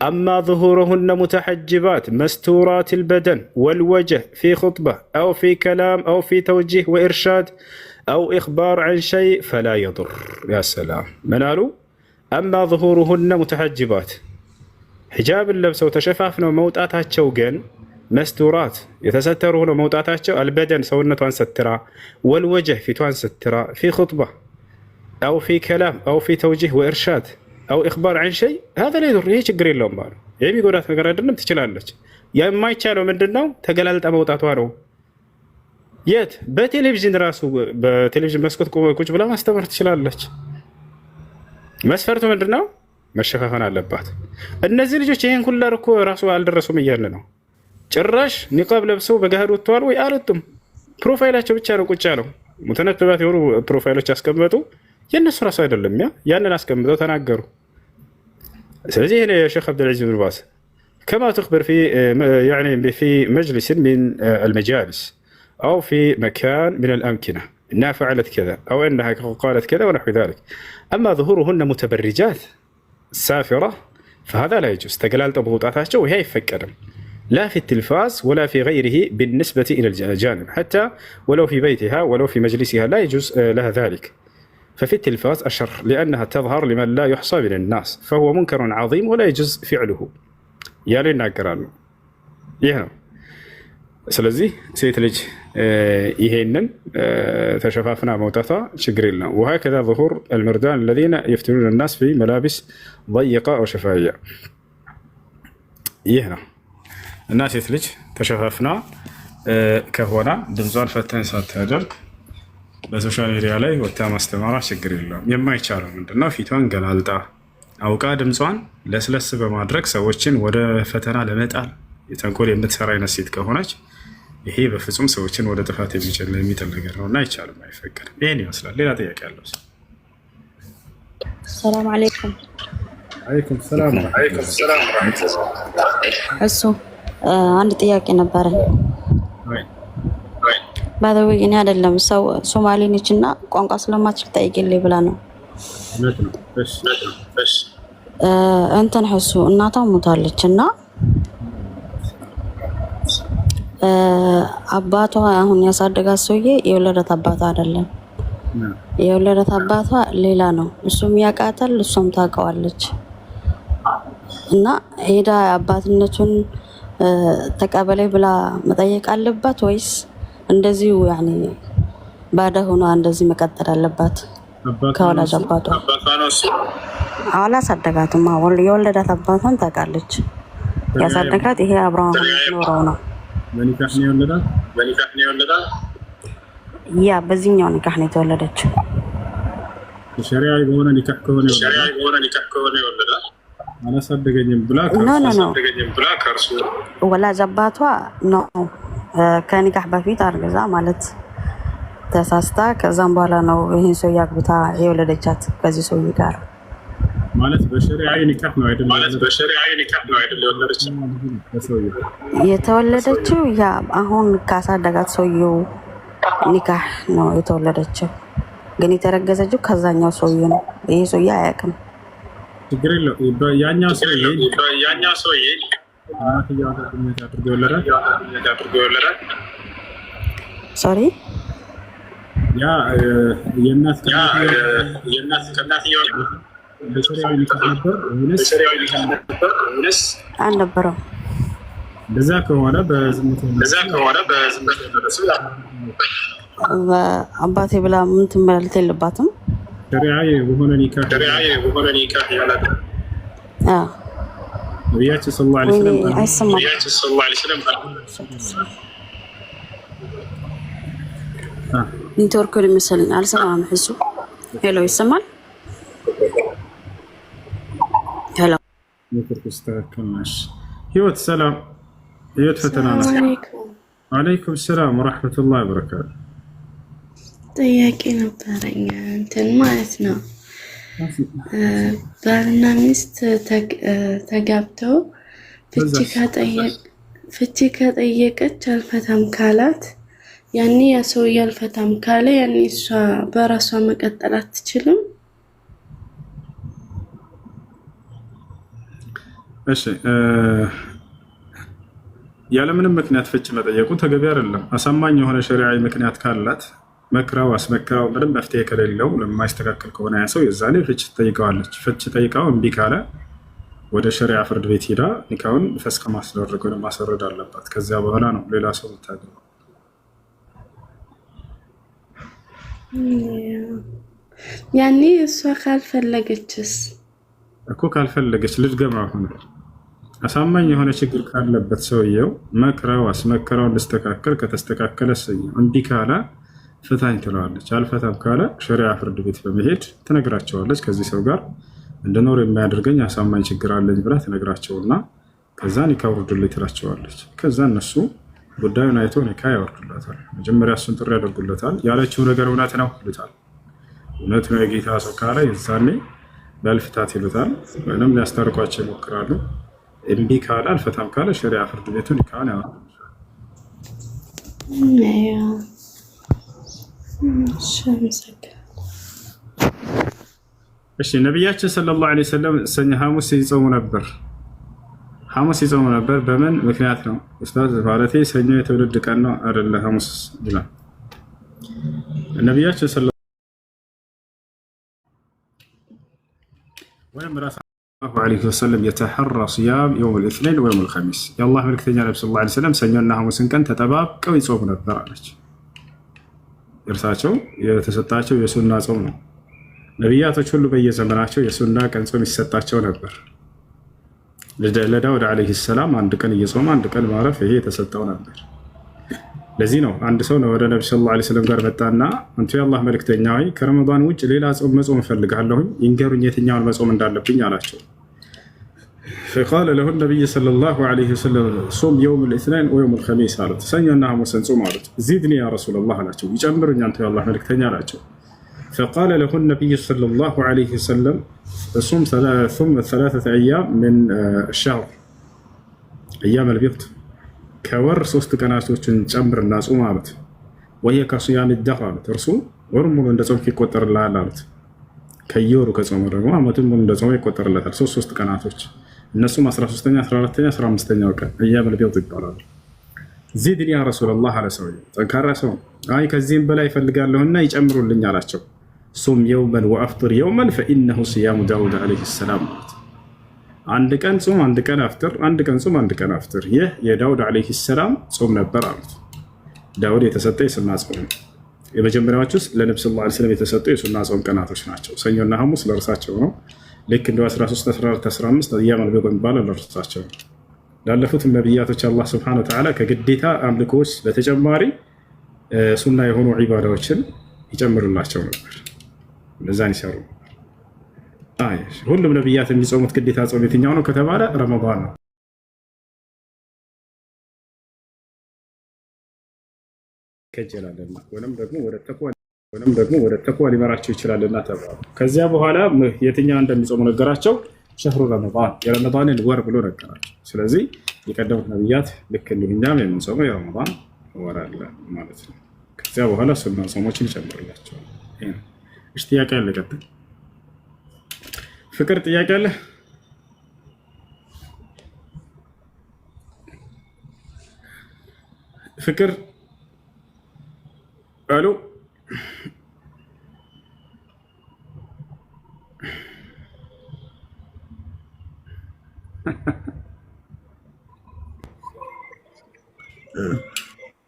أما ظهورهن متحجبات مستورات البدن والوجه في خطبة أو في كلام أو في توجيه وإرشاد أو إخبار عن شيء فلا يضر. يا سلام. من قالوا أما ظهورهن متحجبات حجاب اللبس وتشفافنا موطاتاتشو جن مستورات يتسترون موطاتاتشو البدن سونتوان سترا والوجه في توان سترا في خطبة أو في كلام أو في توجيه وإرشاد أو إخبار عن شيء هذا لا يضر. هيك قريل لهم بالو يبي يقولات مقردنا بتشلالك يا ما يتشالوا من دنو تقللت موطاتوانو የት በቴሌቪዥን ራሱ በቴሌቪዥን መስኮት ቁጭ ብላ ማስተማር ትችላለች። መስፈርቱ ምንድነው? መሸፋፈን አለባት። እነዚህ ልጆች ይሄን ሁሉ እኮ ራሱ አልደረሱም እያለ ነው። ጭራሽ ኒቃብ ለብሰው በጋህድ ወጥተዋል ወይ? አልወጡም። ፕሮፋይላቸው ብቻ ነው ቁጭ ያለው። ሙተነክባት የሆኑ ፕሮፋይሎች አስቀምጡ። የነሱ ራሱ አይደለም ያንን አስቀምጠው ተናገሩ። ስለዚህ ይሄ የሼክ አብዱልዓዚዝ ብን ባዝ كما تخبر في يعني في مجلس من المجالس أو في مكان من الأمكنة إنها فعلت كذا أو إنها قالت كذا ونحو ذلك. أما ظهورهن متبرجات سافرة فهذا لا يجوز. تقلال طبوطاتها وهي يفكر لا في التلفاز ولا في غيره بالنسبة إلى الجانب، حتى ولو في بيتها ولو في مجلسها لا يجوز لها ذلك. ففي التلفاز أشر لأنها تظهر لمن لا يحصى من الناس، فهو منكر عظيم ولا يجوز فعله. يا لنا ይህ ስለዚህ ሴት ልጅ ይሄንን ተሸፋፍና መውጣቷ ችግር የለም። وهكذا ظهور المردان الذين يفتنون الناس في ملابس ضيقة أو شفافية ይህ ነው እና ሴት ልጅ ተሸፋፍና ከሆነ ድምጿን ፈተን ሳታደርግ በሶሻል ሚዲያ ላይ ወጣ ማስተማራ ችግር የለውም። የማይቻለው ምንድነው ፊቷን ገላልጣ አውቃ ድምጿን ለስለስ በማድረግ ሰዎችን ወደ ፈተና ለመጣል የተንኮል የምትሰራ አይነት ሴት ከሆነች ይሄ በፍጹም ሰዎችን ወደ ጥፋት የሚጥል ነገር ነውና አይቻልም፣ አይፈቀድም። ይሄን ይመስላል። ሌላ ጥያቄ ያለው? ሰላም አለይኩም። አለይኩም ሰላም። እሱ አንድ ጥያቄ ነበረኝ። ባደውይ እኔ አይደለም ሰው ሶማሌ ነችና ቋንቋ ስለማትችል ጠይቂልኝ ብላ ነው። እንትን እሱ እናቷ ሞታለች እና አባቷ አሁን ያሳደጋት ሰውዬ የወለደት አባቷ አይደለም። የወለደት አባቷ ሌላ ነው። እሱም ያውቃታል፣ እሷም ታውቀዋለች። እና ሄዳ አባትነቱን ተቀበለኝ ብላ መጠየቅ አለባት ወይስ እንደዚሁ ያኔ ባዳ ሆኗ እንደዚህ መቀጠል አለባት? ከወላጅ አባቷ አላሳደጋትም። የወለዳት አባቷን ታውቃለች። ያሳደጋት ይሄ አብርሃም ኖረው ነው። በኒካህ ነው የወለዳት? ያ በዚህኛው ኒካህ ነው የተወለደችው። ሸሪዓዊ በሆነ ኒካህ ከሆነ የወለዳት አላሳደገኝም ብላ ከእርሱ ወላጅ አባቷ ነው ከኒካህ በፊት አርግዛ ማለት ተሳስታ ከዛም በኋላ ነው ይሄን ሰው ያግብታ የወለደቻት ከዚህ ሰው ጋር ማለት በሸሪዓዊ ኒካህ ነው አይደል? የተወለደችው ያ አሁን ካሳደጋት ሰውየው ኒካህ ነው የተወለደችው። ግን የተረገዘችው ከዛኛው ሰውየው ነው። ይሄ ሰውዬ አያውቅም። ችግር የለውም። ያኛው ሰውዬ ሶሪ ያ የእናት ከእናትየው በሸሪዓዊ ኒካህ ነበር ወይስ አልነበረም? እንደዛ ከሆነ በዝምታ አባቴ ብላ ምን ትመላለስ የለባትም። ሸሪዓዊ በሆነ ኒካህ ያላት ነቢያችን ሰለላሁ ዐለይሂ ወሰለም ኔትወርክ መሰለኝ አልሰማም። እሱ ሄሎ ይሰማል? ሄሎ ኔትወርክ ይስተካከልናሽ። ህይወት ሰላም፣ ህይወት ፈተና ነው። ወአለይኩም ሰላም ወራህመቱላሂ ወበረካቱ። ጥያቄ ነበረኝ እንትን ማለት ነው ባልና ሚስት ተጋብተው ፍቺ ከጠየቀች አልፈታም ካላት ያኔ ያ ሰውዬ አልፈታም ካለ ያኔ እሷ በራሷ መቀጠል አትችልም? እሺ ያለምንም ምክንያት ፍቺ መጠየቁ ተገቢ አይደለም። አሳማኝ የሆነ ሸሪዓዊ ምክንያት ካላት መክራው አስመክራው ምንም መፍትሄ ከሌለው ለማይስተካከል ከሆነ ያ ሰው የዛኔ ፍቺ ትጠይቀዋለች። ፍቺ ጠይቃው እምቢ ካለ ወደ ሸሪዓ ፍርድ ቤት ሄዳ ኒካውን ፈስክ ማስደረግ ወይም ማስወረድ አለባት። ከዚያ በኋላ ነው ሌላ ሰው የምታገባው። ያኔ እሷ ካልፈለገችስ? እኮ ካልፈለገች ልድገማ ሆነ አሳማኝ የሆነ ችግር ካለበት ሰውየው መክራው አስመክራው እንዲስተካከል ከተስተካከለ ሰውየው እምቢ ካለ ፍታኝ ትለዋለች። አልፈታም ካለ ሸሪዓ ፍርድ ቤት በመሄድ ትነግራቸዋለች። ከዚህ ሰው ጋር እንድኖር የሚያደርገኝ አሳማኝ ችግር አለኝ ብላ ትነግራቸውና ከዛ ኒካ ውርዱልኝ ትላቸዋለች። ከዛ እነሱ ጉዳዩን አይቶ ኒካ ያወርዱላታል። መጀመሪያ እሱን ጥሪ ያደርጉለታል። ያለችው ነገር እውነት ነው ይሉታል። እውነት ነው የጌታ ሰው ካለ የዛኔ በልፍታት ይሉታል። ወይም ሊያስታርቋቸው ይሞክራሉ። እምቢ ካለ አልፈታም ካለ ሸሪዓ ፍርድ ቤቱ ኒካህን ያወራል። እሺ ነቢያችን ሰለላሁ ዐለይሂ ወሰለም ሰኞ ሐሙስ ይጾሙ ነበር። ሐሙስ ይጾሙ ነበር በምን ምክንያት ነው ኡስታዝ? ማለቴ ሰኞ የትውልድ ቀን ነው አይደለ? ሐሙስ ይላል ነቢያችን ሰለላሁ ዐለይሂ ወሰለም የተሐራ ሲያም የውም ልእስነይን ወየውም ልኸሚስ። የአላህ መልክተኛ ነቢ ሰለላሁ ዐለይሂ ወሰለም ሰኞና ሐሙስን ቀን ተጠባብቀው ይጾሙ ነበር አለች። እርሳቸው የተሰጣቸው የሱና ጾም ነው። ነቢያቶች ሁሉ በየዘመናቸው የሱና ቀን ጾም ይሰጣቸው ነበር። ለዳውድ ዐለይሂ ሰላም አንድ ቀን እየጾመ አንድ ቀን ማረፍ ይሄ የተሰጠው ነበር። ለዚህ ነው አንድ ሰው ወደ ነቢ ሰለላሁ ዐለይሂ ወሰለም ጋር መጣና አንቱ የአላህ መልክተኛ ሆይ ከረመዳን ውጭ ሌላ ጾም መጾም እፈልጋለሁኝ ይንገሩኝ የትኛውን መጾም እንዳለብኝ አላቸው። فقال له النبي صلى الله عليه وسلم صوم يوم الاثنين ويوم الخميس አሉት። ሰኞና ሐሙስን ጾም አሉት። زدني يا رسول الله አላቸው። ይጨምሩኝ አንቱ የአላህ መልክተኛ አላቸው። فقال له النبي صلى الله عليه وسلم صوم ثلاثة أيام من الشهر أيام البيض ከወር 3 ቀናቶችን ጨምርና ጾም አሉት። وهي كصيام الدهر አሉት። እርሱ ወር ሙሉ እንደ ጾም ይቆጠርልሃል አሉት። ከየወሩ ከጾመ ደግሞ ዓመቱን ሙሉ እንደ ጾም ይቆጠርለታል። 3 ቀናቶች እነሱም 13ኛ 14ኛ 15ኛው ቀን أيام البيض ይባላሉ። زدني يا رسول الله አለ ሰውዬው። ጠንካራ ሰው አይ ከዚህም በላይ ይፈልጋለሁና ይጨምሩልኝ አላቸው። ሱም የውመን ወአፍጥር የውመን ፈኢነሁ ሲያሙ ዳውድ ዐለይሂ ሰላም። አንድ ቀን ጾም አንድ ቀን አፍጥር፣ አንድ ቀን ጾም አንድ ቀን አፍጥር። ይህ የዳውድ ዐለይሂ ሰላም ጾም ነበር አሉት። ዳውድ የተሰጠ የሱና ጾም ነው። የመጀመሪያዎቹስ ለነብዩ ሰለላሁ ዐለይሂ ወሰለም የተሰጡ የሱና ጾም ቀናቶች ናቸው። ሰኞና ሐሙስ ለእርሳቸው ነው። ልክ እንደ 13፣ 14፣ 15 አያመል ቢድ የሚባለው ለእርሳቸው ነው። ላለፉትም ነቢያቶች አላህ ሱብሓነሁ ወተዓላ ከግዴታ አምልኮች በተጨማሪ ሱና የሆኑ ዒባዳዎችን ይጨምሩላቸው ነበር። ለዛን ይሰሩ። ሁሉም ነቢያት የሚጾሙት ግዴታ ጾም የትኛው ነው ከተባለ ረመዳን ነው። ከጀላለና ወለም ደግሞ ወደ ተቅዋ ሊመራቸው ይችላልና ተባሉ። ከዚያ በኋላ የትኛው እንደሚጾሙ ነገራቸው። ሸህሩ ረመዳን የረመዳንን ወር ብሎ ነገራቸው። ስለዚህ የቀደሙት ነቢያት ልክ እንደኛም የምንጾመው የረመዳን ወር አለ ማለት ነው። ከዚያ በኋላ ሱና ጾሞችን ይጨምርላቸዋል። እሺ ጥያቄ አለ? ቀጥል። ፍቅር ጥያቄ አለ? ፍቅር አሉ?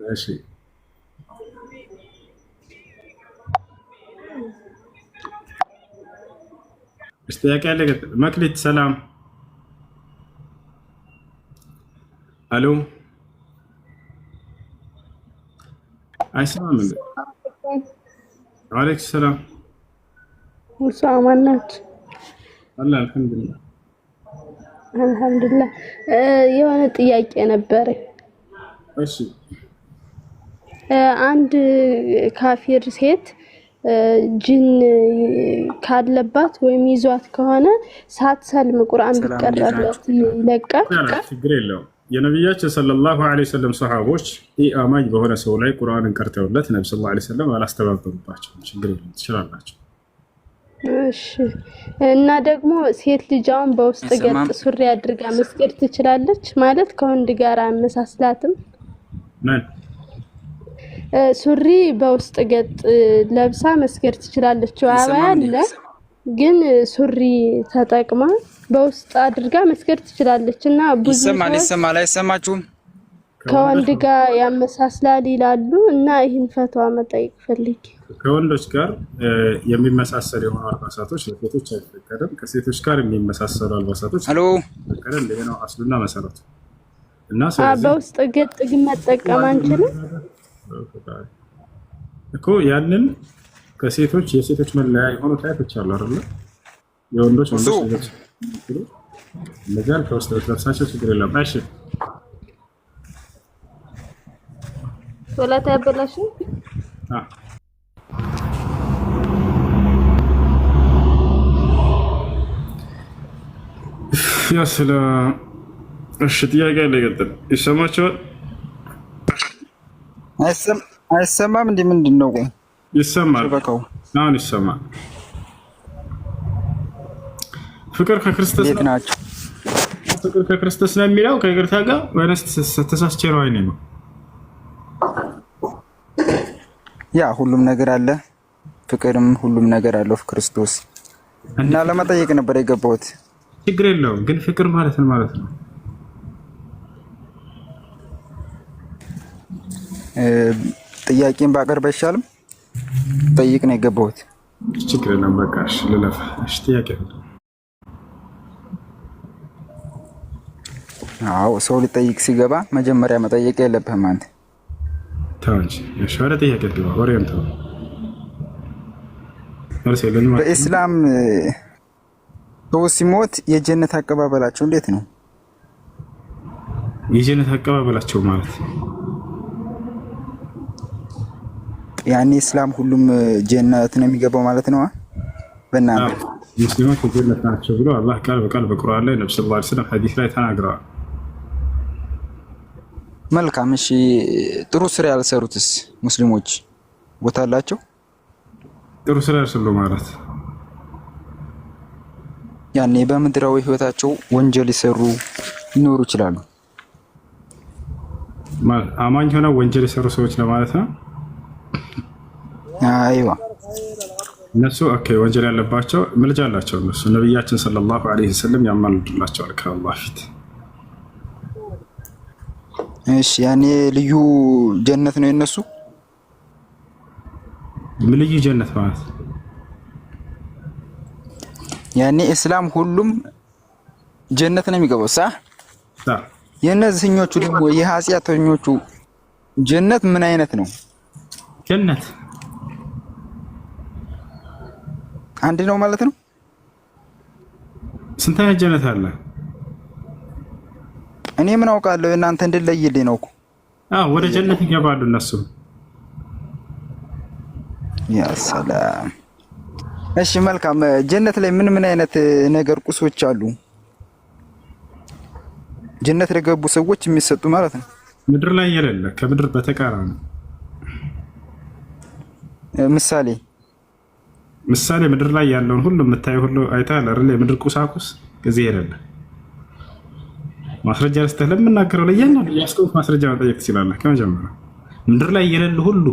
እሺ ጥያቄ አለ? መክሊት ሰላም አሎ አይሰማም እንዴ? ወአለይኩም ሰላም ሰላም አናት አላ አልሐምዱሊላህ አልሐምዱሊላህ። የሆነ ጥያቄ ነበረ። እሺ አንድ ካፊር ሴት ጅን ካለባት ወይም ይዟት ከሆነ ሳትሰልም ቁርአን ቢቀራላት ይለቃል? ችግር የለውም። የነቢያችን ሰለላሁ ዐለይሂ ወሰለም ሰሃቦች አማኝ በሆነ ሰው ላይ ቁርአንን ቀርተውለት ነብዩ ሰለላሁ ዐለይሂ ወሰለም አላስተባበሩባቸውም። ችግር የለም፣ ትችላላችሁ። እሺ እና ደግሞ ሴት ልጅ አሁን በውስጥ ገጥ ሱሪ አድርጋ መስገድ ትችላለች ማለት ከወንድ ጋር አመሳስላትም? ሱሪ በውስጥ ገጥ ለብሳ መስገድ ትችላለች። አባያ አለ ግን ሱሪ ተጠቅማ በውስጥ አድርጋ መስገድ ትችላለች። እና ብዙ ይሰማል አይሰማችሁም? ከወንድ ጋር ያመሳስላል ይላሉ። እና ይህን ፈትዋ መጠየቅ ፈልጌ። ከወንዶች ጋር የሚመሳሰል የሆኑ አልባሳቶች ለሴቶች አይፈቀድም። ከሴቶች ጋር የሚመሳሰሉ አልባሳቶች አይፈቀድም። ይሄ ነው አስሉና መሰረቱ። እና በውስጥ ገጥ ግን መጠቀም አንችልም እኮ ያንን ከሴቶች የሴቶች መለያ የሆኑ ታይፖች አሉ አይደል? የወንዶች ወንዶች ለዛን ከውስጥ ለብሳቸው ችግር የለም። እሺ ሶላት ያበላሽ ያ ሰላም እሺ ጥያቄ ላይ ቀጥል። ይሰማችኋል? አይሰማም? እንዴ ምንድን ነው? ይሰማል። አሁን ይሰማል። ፍቅር ከክርስቶስ ናቸው። ፍቅር ከክርስቶስ ነው የሚለው ከይቅርታ ጋር ወይስ ተሳስቼ ነው? አይኔ ነው ያ ሁሉም ነገር አለ፣ ፍቅርም ሁሉም ነገር አለው ክርስቶስ እና ለመጠየቅ ነበር የገባሁት። ችግር የለውም ግን ፍቅር ማለት ነው ማለት ነው። ጥያቄን ባቀርብ አይሻልም? ጠይቅ ነው የገባሁት። ችግር የለውም በቃ እሺ ልለፍ። እሺ ጥያቄ አዎ ሰው ሊጠይቅ ሲገባ መጀመሪያ መጠየቅ የለብህም አንተ። ተው እንጂ። እሺ ወደ ጥያቄ ግባ። ወሬውን ተው። በኢስላም ሰው ሲሞት የጀነት አቀባበላቸው እንዴት ነው? የጀነት አቀባበላቸው ማለት ያኔ እስላም ሁሉም ጀነት ነው የሚገባው ማለት ነው። በእናንተ ሙስሊሞች ጀነት ናቸው ብሎ አላህ ቃል በቃል በቁርአን ላይ ነብዩ ሰለላሁ ዐለይሂ ወሰለም ሐዲስ ላይ ተናግረዋል። መልካም እሺ፣ ጥሩ ስራ ያልሰሩትስ ሙስሊሞች ቦታ አላቸው? ጥሩ ስራ ያልሰሩ ማለት ያኔ በምድራዊ ህይወታቸው ወንጀል ይሰሩ ሊኖሩ ይችላሉ። አማኝ ሆነው ወንጀል የሰሩ ሰዎች ለማለት ነው። አይዋ እነሱ ኦኬ ወንጀል ያለባቸው ምልጃ አላቸው። እነሱ ነብያችን ሰለላሁ ዐለይሂ ወሰለም ያማልዱላቸዋል ከአላህ ፊት። እሺ ያኔ ልዩ ጀነት ነው የነሱ። ልዩ ጀነት ማለት ያኔ እስላም ሁሉም ጀነት ነው የሚገባው ሳ የነዚህኞቹ ደግሞ የኃጢአተኞቹ ጀነት ምን አይነት ነው? ጀነት አንድ ነው ማለት ነው። ስንት አይነት ጀነት አለ? እኔ ምን አውቃለሁ? እናንተ እንድለይልኝ ነው እኮ። ወደ ጀነት ይገባሉ እነሱ። ያ ሰላም። እሺ መልካም። ጀነት ላይ ምን ምን አይነት ነገር ቁሶች አሉ? ጀነት ለገቡ ሰዎች የሚሰጡ ማለት ነው። ምድር ላይ የሌለ ከምድር በተቃራኒ ምሳሌ ምድር ላይ ያለውን ሁሉ የምታየው ሁሉ አይተሃል አይደል? የምድር ቁሳቁስ ጊዜ የሌለ ማስረጃ ልስጥህ። ለምናገረው ለያንዳንዱ ያስቆም ማስረጃ መጠየቅ ትችላለህ። ከመጀመሪያ ምድር ላይ የሌለ ሁሉ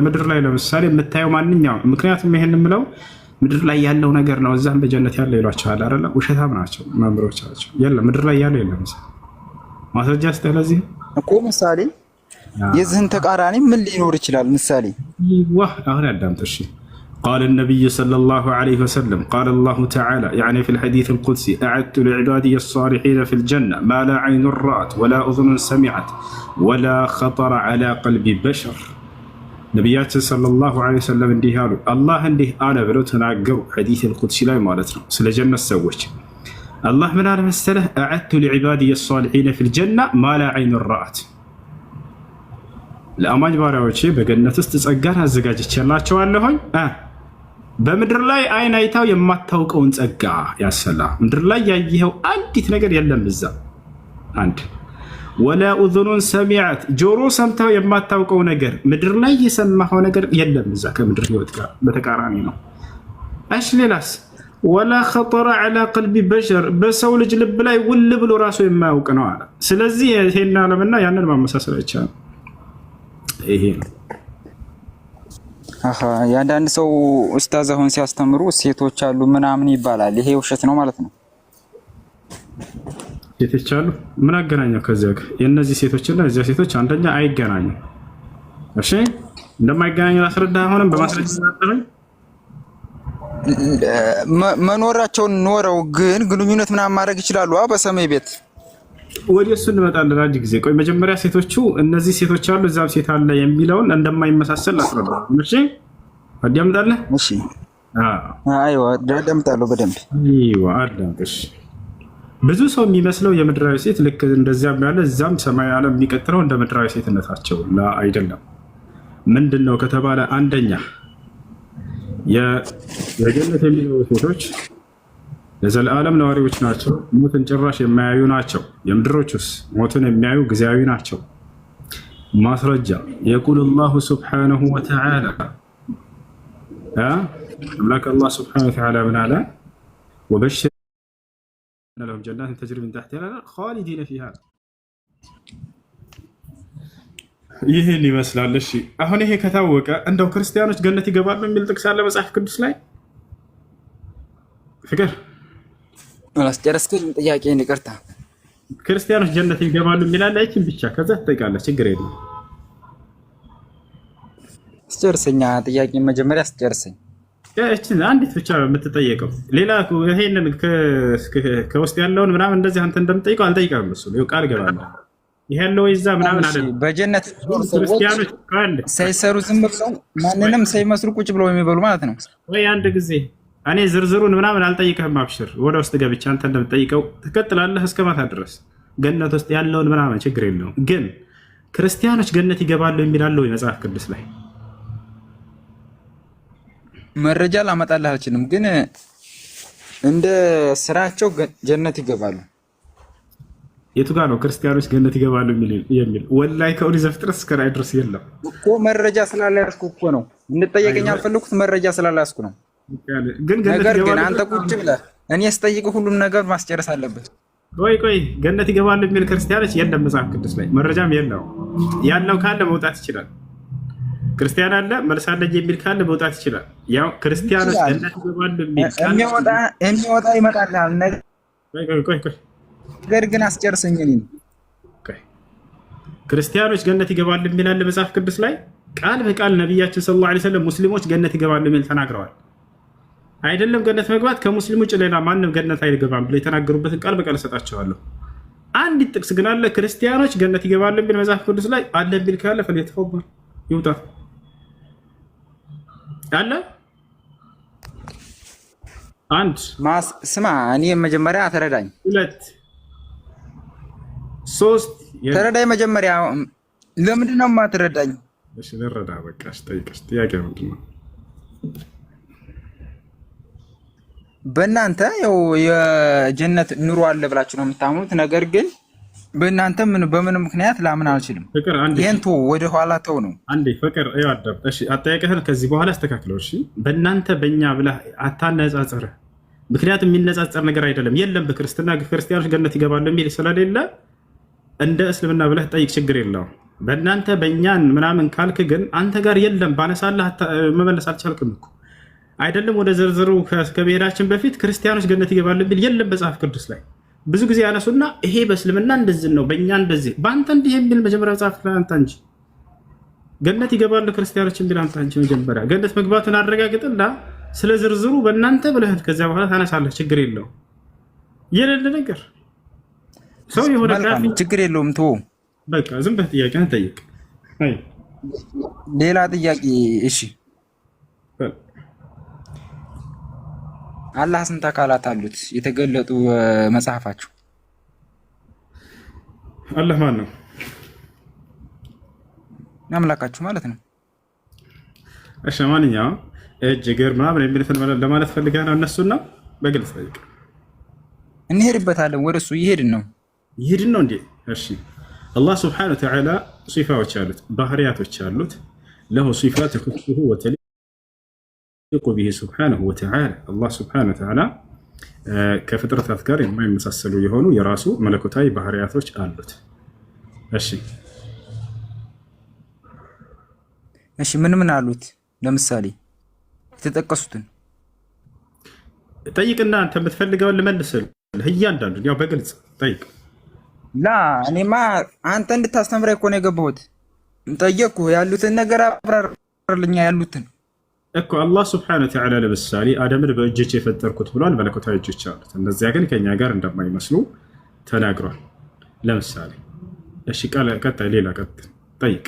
ምድር ላይ ለምሳሌ የምታየው ማንኛውም፣ ምክንያቱም ይሄን የምለው ምድር ላይ ያለው ነገር ነው እዛም በጀነት ያለ ይሏቸዋል አይደል? ውሸታም ናቸው መምሮቻቸው። የለም ምድር ላይ ያለው የለም። ማስረጃ ልስጥህ ለዚህ እኮ ምሳሌ የዚህን ተቃራኒ ምን ሊኖር ይችላል? ምሳሌ አሁን ያዳምጥ እሺ። قال النبي صلى الله عليه وسلم قال الله تعالى يعني في الحديث القدسي أعدت لعبادي الصالحين في الجنة ما لا عين رأت ولا أذن سمعت ولا خطر على قلب بشر ነቢያችን ሰለላሁ ዐለይሂ ወሰለም እንዲህ አሉ። አላህ እንዲህ አለ ብለው ተናገሩ። ሐዲስ አልቁድሲ ላይ ማለት ነው። ስለ ጀነት ሰዎች አላህ ምን አለ መሰለህ? አዐድቱ ሊዒባዲየ ሷሊሒነ ፊል ጀና ማ ላ ዐይኑ ረአት፣ ለአማኝ ባሪያዎቼ በገነት ውስጥ ጸጋን አዘጋጅቼላቸዋለሁኝ። በምድር ላይ አይን አይታው የማታውቀውን ጸጋ ያሰላ። ምድር ላይ ያየኸው አንዲት ነገር የለም እዛ አንድ ወላ ኡዙኑን ሰሚዐት፣ ጆሮ ሰምተው የማታውቀው ነገር ምድር ላይ የሰማኸው ነገር የለም እዛ። ከምድር ህይወት ጋር በተቃራኒ ነው። እሺ ሌላስ? ወላ ኸጠረ ዐላ ቀልቢ በሸር፣ በሰው ልጅ ልብ ላይ ውል ብሎ ራሱ የማያውቅ ነው አለ። ስለዚህ ይሄን ዓለምና ያንን ማመሳሰል አይቻልም። ይሄ ነው። የአንዳንድ ሰው ኡስታዝ አሁን ሲያስተምሩ ሴቶች አሉ ምናምን ይባላል። ይሄ ውሸት ነው ማለት ነው። ሴቶች አሉ ምን አገናኘው ከዚያ ጋር? የእነዚህ ሴቶችና እዚያ ሴቶች አንደኛ አይገናኙም። እሺ እንደማይገናኙ አስረዳ። አሁንም በማስረጃ መኖራቸውን ኖረው ግን ግንኙነት ምናምን ማድረግ ይችላሉ። በሰማይ ቤት ወደ እሱ እንመጣለን አንድ ጊዜ። ቆይ መጀመሪያ ሴቶቹ እነዚህ ሴቶች አሉ እዛም ሴት አለ የሚለውን እንደማይመሳሰል አስረዳ። እሺ አዳምጣለህ? እሺ አይዋ አዳምጣለሁ በደንብ። አይዋ አዳምጥ። ብዙ ሰው የሚመስለው የምድራዊ ሴት ልክ እንደዚያም ያለ እዛም ሰማይ ዓለም የሚቀጥለው እንደ ምድራዊ ሴትነታቸው አይደለም። ምንድን ነው ከተባለ አንደኛ የጀነት የሚገቡ ሴቶች ለዘላለም ነዋሪዎች ናቸው። ሞትን ጭራሽ የማያዩ ናቸው። የምድሮቹስ ሞትን የሚያዩ ጊዜያዊ ናቸው። ማስረጃ የቁል አላሁ ስብሓነሁ ወተዓላ አምላክ አላህ ስብሓነሁ ወተዓላ ምን አለ? ወበሽር ለሁም ጀናትን ተጅሪ ሚን ተሕቲሃ አልአንሃር ኻሊዲነ ፊሃ። ይህን ይመስላል። እሺ አሁን ይሄ ከታወቀ እንደው ክርስቲያኖች ገነት ይገባሉ የሚል ጥቅስ አለ መጽሐፍ ቅዱስ ላይ? ፍቅር አላስጨረስክም ጥያቄን? ይቅርታ ክርስቲያኖች ጀነት ይገባሉ የሚላል አይችን ብቻ ከዛ ትጠይቃለህ። ችግር የለም። አስጨርሰኛ ጥያቄን መጀመሪያ አስጨርሰኝ። እችን አንዲት ብቻ የምትጠየቀው ሌላ ይሄንን ከውስጥ ያለውን ምናምን እንደዚህ አንተ እንደምትጠይቀው አልጠይቀም። እሱ ቃል ገባለሁ። ይሄ ያለው ይዛ ምናምን አይደለም። በጀነት ክርስቲያኖች ካለ ሳይሰሩ ዝም ብለው ማንንም ሳይመስሉ ቁጭ ብለው የሚበሉ ማለት ነው ወይ? አንድ ጊዜ እኔ ዝርዝሩን ምናምን አልጠይቅህም። አብሽር ወደ ውስጥ ገብቼ አንተ እንደምትጠይቀው ትቀጥላለህ እስከ ማታ ድረስ ገነት ውስጥ ያለውን ምናምን ችግር የለውም። ግን ክርስቲያኖች ገነት ይገባሉ የሚላለው መጽሐፍ ቅዱስ ላይ መረጃ ላመጣልህ አልችልም፣ ግን እንደ ስራቸው ጀነት ይገባሉ። የቱ ጋር ነው ክርስቲያኖች ገነት ይገባሉ የሚል? ወላሂ ከኦሪት ዘፍጥረት እስከ ራዕይ ድረስ የለም እኮ። መረጃ ስላልያዝኩ እኮ ነው እንድጠየቀኝ አልፈለኩት። መረጃ ስላልያዝኩ ነው። ነገር ግን አንተ ቁጭ ብለህ እኔ ስጠይቅህ ሁሉም ነገር ማስጨረስ አለበት። ቆይ ገነት ይገባሉ የሚል ክርስቲያኖች የለም መጽሐፍ ቅዱስ ላይ፣ መረጃም የለው። ያለው ካለ መውጣት ይችላል። ክርስቲያን አለ መልሳለኝ የሚል ካለ መውጣት ይችላል። ያው ክርስቲያኖች ገነት ይገባሉ የሚል የሚወጣ ይመጣልሃል። ነገር ግን አስጨርሰኝ። ክርስቲያኖች ገነት ይገባሉ የሚል አለ መጽሐፍ ቅዱስ ላይ ቃል በቃል ነቢያችን ሰለላሁ ዐለይሂ ወሰለም ሙስሊሞች ገነት ይገባሉ የሚል ተናግረዋል። አይደለም ገነት መግባት ከሙስሊም ውጭ ሌላ ማንም ገነት አይገባም ብለው የተናገሩበትን ቃል በቃል እሰጣቸዋለሁ። አንዲት ጥቅስ ግን አለ ክርስቲያኖች ገነት ይገባሉ የሚል መጽሐፍ ቅዱስ ላይ አለ የሚል ካለ ፈለተፈበል ይውጣ አለ። አንድ ስማ፣ እኔ መጀመሪያ ተረዳኝ። ሁለት ሶስት ተረዳኝ። መጀመሪያ ለምንድን ነው የማትረዳኝ? እሺ ልረዳ። በቃ ጠይቀሽ ጥያቄ ምንድን ነው? በእናንተ ያው የጀነት ኑሮ አለ ብላችሁ ነው የምታምኑት። ነገር ግን በእናንተ በምን ምክንያት ላምን አልችልም። ይሄን ተው፣ ወደ ኋላ ተው ነው አንዴ ፍቅር ይወደብ። እሺ አጠያየቅህን ከዚህ በኋላ አስተካክለው። እሺ በእናንተ በእኛ ብለህ አታነጻጽር። ምክንያቱም የሚነጻጸር ነገር አይደለም። የለም በክርስትና ክርስቲያኖች ገነት ይገባሉ የሚል ስለሌለ እንደ እስልምና ብለህ ጠይቅ፣ ችግር የለውም። በእናንተ በእኛን ምናምን ካልክ ግን አንተ ጋር የለም ባነሳለህ መመለስ አልቻልክም እኮ አይደለም። ወደ ዝርዝሩ ከመሄዳችን በፊት ክርስቲያኖች ገነት ይገባሉ የሚል የለም መጽሐፍ ቅዱስ ላይ። ብዙ ጊዜ ያነሱና ይሄ በእስልምና እንደዚህ ነው፣ በእኛ እንደዚህ፣ በአንተ እንዲህ የሚል መጀመሪያ መጽሐፍ ላይ አንተ እንጂ ገነት ይገባሉ ክርስቲያኖች የሚል አንተ እንጂ መጀመሪያ ገነት መግባቱን አረጋግጥና ስለ ዝርዝሩ በእናንተ ብለህ ከዚያ በኋላ ታነሳለህ። ችግር የለውም። የሌለ ነገር ሰው የሆነ ችግር የለውም። ተወው በቃ ዝም ብለህ ጥያቄህን ጠይቅ። ሌላ ጥያቄ እሺ። አላህ ስንት አካላት አሉት የተገለጡ መጽሐፋችሁ? አላህ ማን ነው? አምላካችሁ ማለት ነው። እሺ ማንኛውም እጅ እግር ምናምን የሚሉትን ለማለት ፈልገህ ነው? እነሱን ነው በግልጽ ጠይቅ። እንሄድበታለን። ወደ እሱ እየሄድን ነው እንዴ? እሺ አላህ ስብሐነሁ ወተዓላ ሲፋዎች አሉት፣ ባህሪያቶች አሉት። ለሁ ሲፋት ተኹሱሁ ወተሊቁ ቢሂ ስብሐነሁ ወተዓላ። አላህ ስብሐነሁ ወተዓላ ከፍጥረታት ጋር የማይመሳሰሉ የሆኑ የራሱ መለኮታዊ ባህሪያቶች አሉት። እሺ ምን አሉት? ለምሳሌ የተጠቀሱትን ጠይቅና አንተ የምትፈልገውን ልመልስልህ። እያንዳንዱን ያው በግልጽ ጠይቅ። እኔማ አንተ እንድታስተምረኝ እኮ ነው የገባሁት። ጠየቅኩ፣ ያሉትን ነገር አብራርልኛ። ያሉትን እኮ አላህ ስብሐነሁ ወተዓላ ለምሳሌ አደምን በእጆች የፈጠርኩት ብሏል። መለኮታዊ እጆች አሉት። እነዚያ ግን ከኛ ጋር እንደማይመስሉ ተናግሯል። ለምሳሌ እሺ፣ ቀጣይ ሌላ ጠይቅ።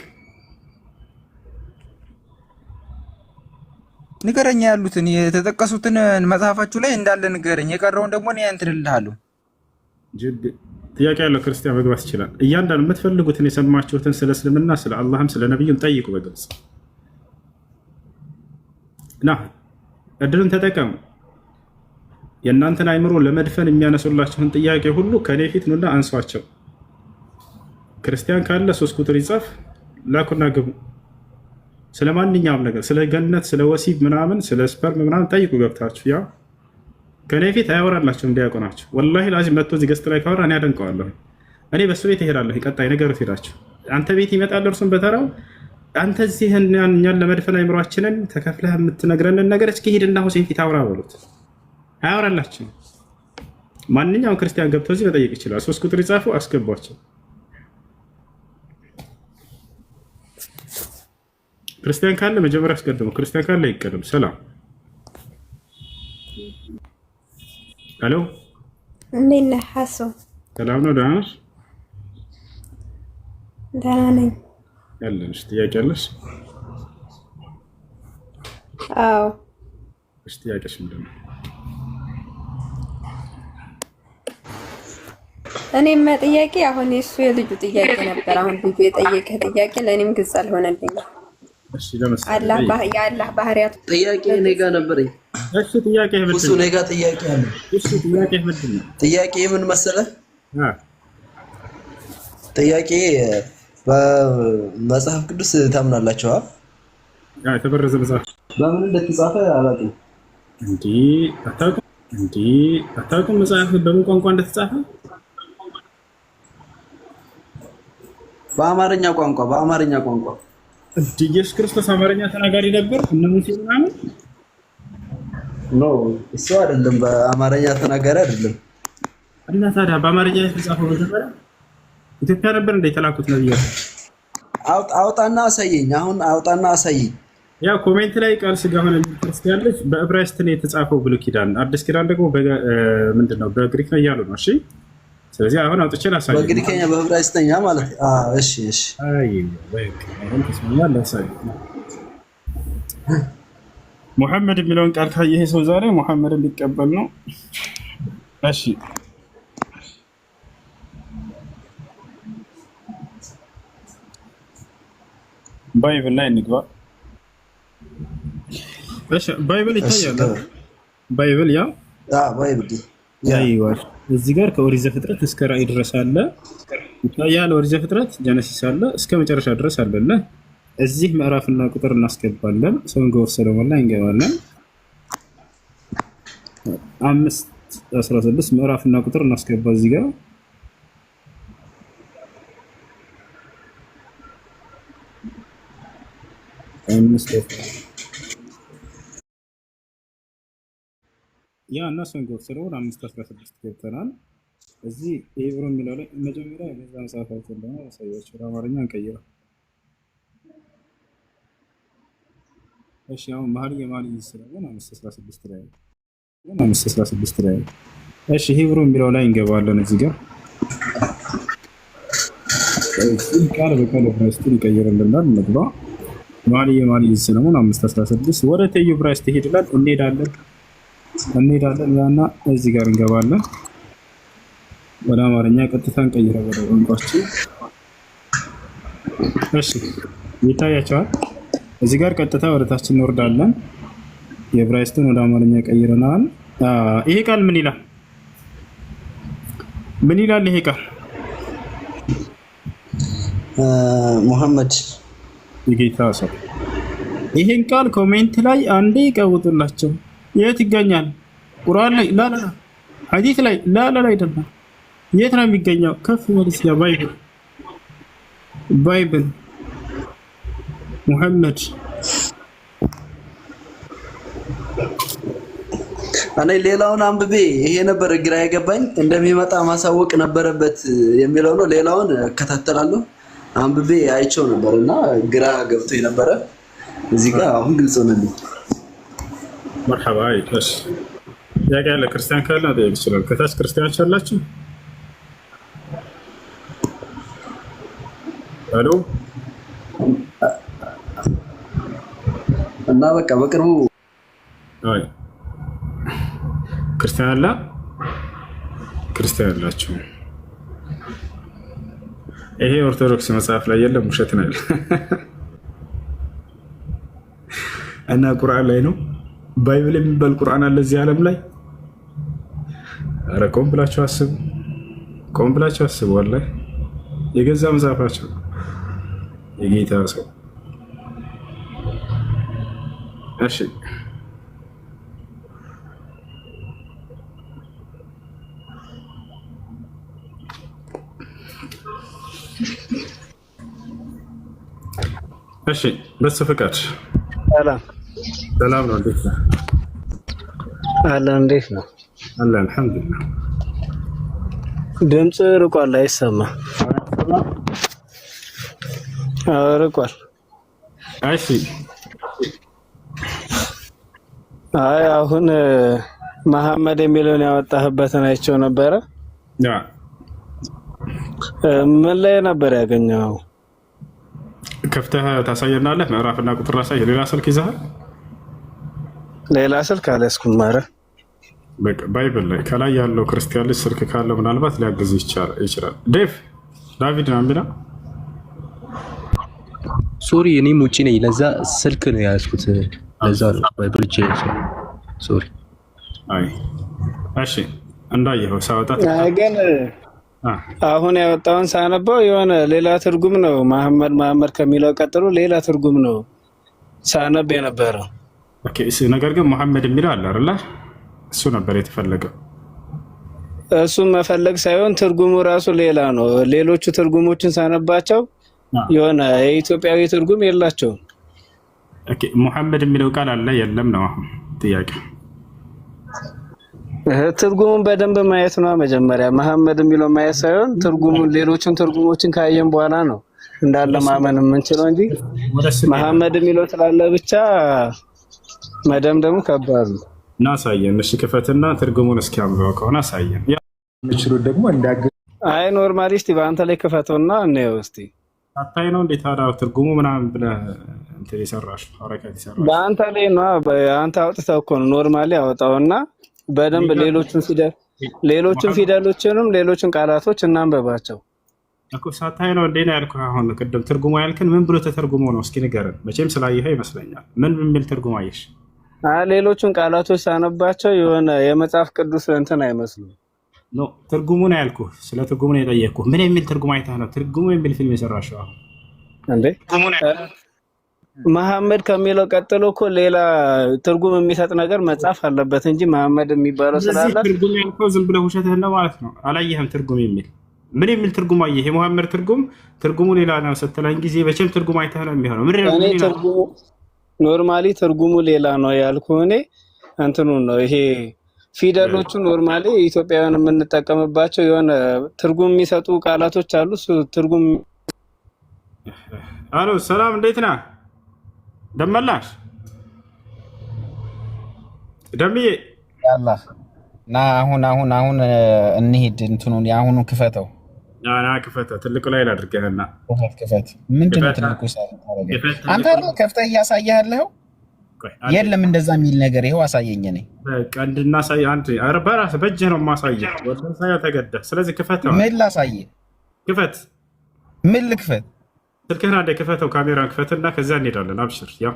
ንገረኛ። ያሉትን የተጠቀሱትን መጽሐፋችሁ ላይ እንዳለ ንገረኝ። የቀረውን ደግሞ እኔ እንትን እልሃለሁ። ጥያቄ ያለው ክርስቲያን መግባት ይችላል። እያንዳንዱ የምትፈልጉትን የሰማችሁትን ስለ እስልምና ስለ አላህም ስለ ነቢዩም ጠይቁ በግልጽ ና፣ እድሉን ተጠቀሙ። የእናንተን አይምሮ ለመድፈን የሚያነሱላችሁን ጥያቄ ሁሉ ከኔ ፊት ኑና አንሷቸው። ክርስቲያን ካለ 3 ቁጥር ይጻፍ፣ ላኩና ግቡ። ስለ ማንኛውም ነገር ስለ ገነት፣ ስለ ወሲብ ምናምን፣ ስለ ስፐርም ምናምን ጠይቁ ገብታችሁ። ያ ከኔ ፊት አያወራላቸው እንዲያውቁ ናቸው። ወላሂ ላዚም መጥቶ እዚህ ገስት ላይ ካወራ እኔ አደንቀዋለሁ። እኔ በሱ ቤት እሄዳለሁ። ቀጣይ ነገር ሄዳችሁ አንተ ቤት ይመጣል እርሱም በተራው። አንተ እዚህ እኛን ለመድፈን አይምሯችንን ተከፍለህ የምትነግረንን ነገር እስኪ ሂድና ሁሴን ፊት አውራ በሉት። አያወራላችሁ። ማንኛውም ክርስቲያን ገብቶ እዚህ መጠየቅ ይችላል። 3 ቁጥር ይጻፉ፣ አስገቧቸው። ክርስቲያን ካለ መጀመሪያ አስቀድመው። ክርስቲያን ካለ ይቀደም። ሰላም ሄሎ፣ እንዴት ነህ ሀሶ? ሰላም ነው? ደህና ነሽ? ደህና ነኝ። ያለንሽ ጥያቄ አለሽ? አዎ። እሺ፣ ጥያቄሽ ምንድን ነው? እኔም ጥያቄ አሁን የሱ የልጁ ጥያቄ ነበር። አሁን ልጁ የጠየቀ ጥያቄ ለእኔም ግልጽ አልሆነልኝም። እሺ፣ ለምሳሌ የአላህ ባህሪያቱ ጥያቄ እኔ ጋር ነበረኝ። እሺ፣ ጥያቄ ምንድን ነው? እሱ እኔ ጋር ጥያቄ አለ። እሺ፣ ጥያቄ ምንድን ነው? ጥያቄ ምን መሰለህ? ጥያቄ በመጽሐፍ ቅዱስ ታምናላችሁ? የተበረዘ መጽሐፍ በምን እንደተጻፈ አላውቅም። አታውቁም? መጽሐፍ በምን ቋንቋ እንደተጻፈ? በአማርኛ ቋንቋ። ኢየሱስ ክርስቶስ አማርኛ ተናጋሪ ነበር? እነ ሙሴ ምናምን? ኖ እሱ አይደለም፣ በአማርኛ ተናጋሪ አይደለም። እና ታዲያ በአማርኛ የተጻፈው መጀመሪያ ኢትዮጵያ ነበር እንደ የተላኩት ነብያት? አውጣና አሳየኝ። አሁን አውጣና አሳየኝ። ያ ኮሜንት ላይ ቃል ስጋ ሆነ ክርስቲያን ልጅ በዕብራይስጥ ነው የተጻፈው ብሉይ ኪዳን፣ አዲስ ኪዳን ደግሞ ምንድነው በግሪክ ነው እያሉ ነው። እሺ፣ ስለዚህ አሁን አውጥቼ ላሳየኝ። በግሪከኛ በዕብራይስጥኛ ማለት እሺ። አይ በቃ አሁን ተስማማ ላሳየኝ። ሙሐመድ የሚለውን ቃል ካየህ ሰው ዛሬ ሙሐመድን ሊቀበል ነው። እሺ፣ ባይብል ላይ እንግባ። እሺ፣ ባይብል ይታያል። ባይብል ባይብል ያይዋል። እዚህ ጋር ከኦሪት ዘፍጥረት እስከ ራዕይ ድረስ አለ ይታያል። ኦሪት ዘፍጥረት ጀነሲስ አለ እስከ መጨረሻ ድረስ አለለ። እዚህ ምዕራፍና ቁጥር እናስገባለን። ሰንጎ ሰለሞን ላይ እንገባለን። 5:16 ምዕራፍና ቁጥር እናስገባ እዚህ ጋር ያ እና ሰንጎ ሰለሞን 5:16 ገብተናል። እዚህ ሄብሮ የሚለው ላይ መጀመሪያ የገዛ መጽሐፋችን ደግሞ ያሳያችሁ። ወደ አማርኛ እንቀይረው። እሺ፣ አሁን መኃልየ ሰለሞን 5:16 ላይ እሺ፣ ሄብሮ የሚለው ላይ እንገባለን። እዚህ ጋር ቃል በቃል ዕብራይስጥን ይቀይርልናል። እንግባ። መኃልየ ሰለሞን 5:16 ወደ ተዩ ዕብራይስጥ ይሄድላል። እንሄዳለን ያና እዚህ ጋር እንገባለን። ወደ አማርኛ ቀጥታ እንቀይረው ወደ ቋንቋችን። እሺ፣ ይታያቸዋል። እዚህ ጋር ቀጥታ ወደ ታች እንወርዳለን። የዕብራይስጥን ወደ አማርኛ ቀይረናል። ይሄ ቃል ምን ይላል? ይሄ ቃል ሙሐመድ የጌታ ሰው። ይሄን ቃል ኮሜንት ላይ አንዴ ይቀውጡላቸው። የት ይገኛል? ቁርአን ላይ ላ ሐዲስ ላይ ላ አይደለም። የት ነው የሚገኘው? ከፍ መልስ ያ ባይብል ሙሐመድ። እኔ ሌላውን አንብቤ ይሄ ነበር ግራ የገባኝ። እንደሚመጣ ማሳወቅ ነበረበት የሚለው ነው። ሌላውን እከታተላለሁ። አንብቤ አይቼው ነበርና ግራ ገብቶኝ ነበረ። እዚህ ጋር አሁን ግልጽ ሆነልኝ። መርሐባ። አይሽ ጥያቄ ያለ ክርስቲያን ካለ ጠይቅ ይችላል። ከታች ክርስቲያኖች አላችሁ? አሎ። እና በቃ በቅርቡ አይ ክርስቲያን አለ? ክርስቲያን አላችሁ? ይሄ ኦርቶዶክስ መጽሐፍ ላይ የለም፣ ውሸት ነው እና ቁርአን ላይ ነው። ባይብል የሚባል ቁርአን አለ እዚህ ዓለም ላይ ኧረ ቆም ብላችሁ አስቡ፣ ቆም ብላችሁ አስቡ። ወላሂ የገዛ መጽሐፋቸው የጌታ ሰው። እሺ እሺ በሱ ፍቃድ ሰላም ነው። እንዴት ነህ? አለን። እንዴት ነው? አለን አልሐምዱሊላህ። ድምፅ ርቋል፣ አይሰማም። ርቋል። እሺ አይ አሁን መሐመድ የሚለውን ያወጣህበትን አይቼው ነበረ። ምን ላይ ነበር ያገኘው? ከፍተህ ታሳየናለህ? ምዕራፍና ቁጥር ላሳየህ። ሌላ ስልክ ይዘሃል? ሌላ ስልክ አልያዝኩም። ኧረ በቃ ባይብል ላይ ከላይ ያለው ክርስቲያን ልጅ ስልክ ካለው ምናልባት ሊያግዝ ይችላል። ዳቪድ ነው የሚለው። ሶሪ እኔም ውጪ ነኝ፣ ለዛ ስልክ ነው የያዝኩት። ለዛ ነው ባይብል ቼ ሶሪ። አይ እሺ እንዳየኸው ሳወጣት ግን አሁን ያወጣውን ሳነበው የሆነ ሌላ ትርጉም ነው። መሐመድ ከሚለው ቀጥሎ ሌላ ትርጉም ነው ሳነብ የነበረው። ኦኬ ነገር ግን መሐመድ የሚለው አለ አይደል? እሱ ነበር የተፈለገው። እሱም መፈለግ ሳይሆን ትርጉሙ ራሱ ሌላ ነው። ሌሎቹ ትርጉሞችን ሳነባቸው የሆነ የኢትዮጵያዊ ትርጉም የላቸውም። ኦኬ መሐመድ የሚለው ቃል አለ የለም ነው አሁን ጥያቄ። ትርጉሙን በደንብ ማየት ነው መጀመሪያ። መሐመድ የሚለው ማየት ሳይሆን ትርጉሙን ሌሎችን ትርጉሞችን ካየን በኋላ ነው እንዳለ ማመን የምንችለው እንጂ መሐመድ የሚለው ስላለ ብቻ መደምደሙ ከባድ ነው። እና አሳየን። እሺ ክፈትና ትርጉሙን እስኪ አንብበው ከሆነ አሳየን። የምችሉት ደግሞ አይ ኖርማሊ እስቲ በአንተ ላይ ክፈተውና እንየው እስቲ። አታይ ነው እንዴት ታዲያ ትርጉሙ ምናምን ብለህ እንትን የሰራሽ ሐረካት የሰራሽ በአንተ ላይ ነው። አንተ አውጥተው እኮ ነው ኖርማሊ አወጣውና በደንብ ሌሎችን ፊደሎችንም ሌሎችን ቃላቶች እናንበባቸው እኮ። ሳታይ ነው እንዴ ነው ያልኩህ። አሁን ቅድም ትርጉሙ ያልከን ምን ብሎ ተተርጉሞ ነው? እስኪ ንገረን። መቼም ስላየኸው ይመስለኛል። ምን የሚል ትርጉም አየሽ? ሌሎቹን ቃላቶች ሳነባቸው የሆነ የመጽሐፍ ቅዱስ እንትን አይመስሉም። ኖ ትርጉሙ ነው ያልኩህ። ስለ ትርጉሙ ነው የጠየቅኩህ። ምን የሚል ትርጉም አይተህ ነው ትርጉሙ የሚል ፊልም የሰራሽው? አሁን እንዴ መሐመድ ከሚለው ቀጥሎ እኮ ሌላ ትርጉም የሚሰጥ ነገር መጻፍ አለበት እንጂ መሐመድ የሚባለው ስላለ ትርጉም ያልከው ዝም ብለህ ውሸትህን ነው ማለት ነው። አላየህም? ትርጉም የሚል ምን የሚል ትርጉም አየህ? የመሐመድ ትርጉሙ ሌላ ነው ስትለኝ ጊዜ መቼም ትርጉም አይተህ ነው የሚሆነው። ምን ትርጉሙ ኖርማሊ ትርጉሙ ሌላ ነው ያልኩህ እኔ እንትኑን ነው። ይሄ ፊደሎቹ ኖርማሊ ኢትዮጵያውያን የምንጠቀምባቸው የሆነ ትርጉም የሚሰጡ ቃላቶች አሉ። እሱ ትርጉም አሎ ሰላም እንዴት ነህ? ደመላሽ ደምዬ ያላ ና አሁን እንሂድ። እንትኑን የአሁኑ ክፈተው። ና ክፈተው። ትልቁ ላይ ላድርገህና ክፈት። ምንድን ነው ትልቁ? አንተ አይደል ከፍተህ እያሳየህ ያለኸው? የለም እንደዛ የሚል ነገር ይኸው አሳየኝ። ነኝ በቃ እንድናሳይ አንተ በራስህ በእጅህ ነው የማሳየህ። ወደ ሳያ ተገደህ። ስለዚህ ክፈተው። ምን ላሳየህ? ክፈት። ምን ልክፈት? ስልክህን አንዴ ክፈተው። ካሜራ ክፈትና ከዛ እንሄዳለን። አብሽር። ያው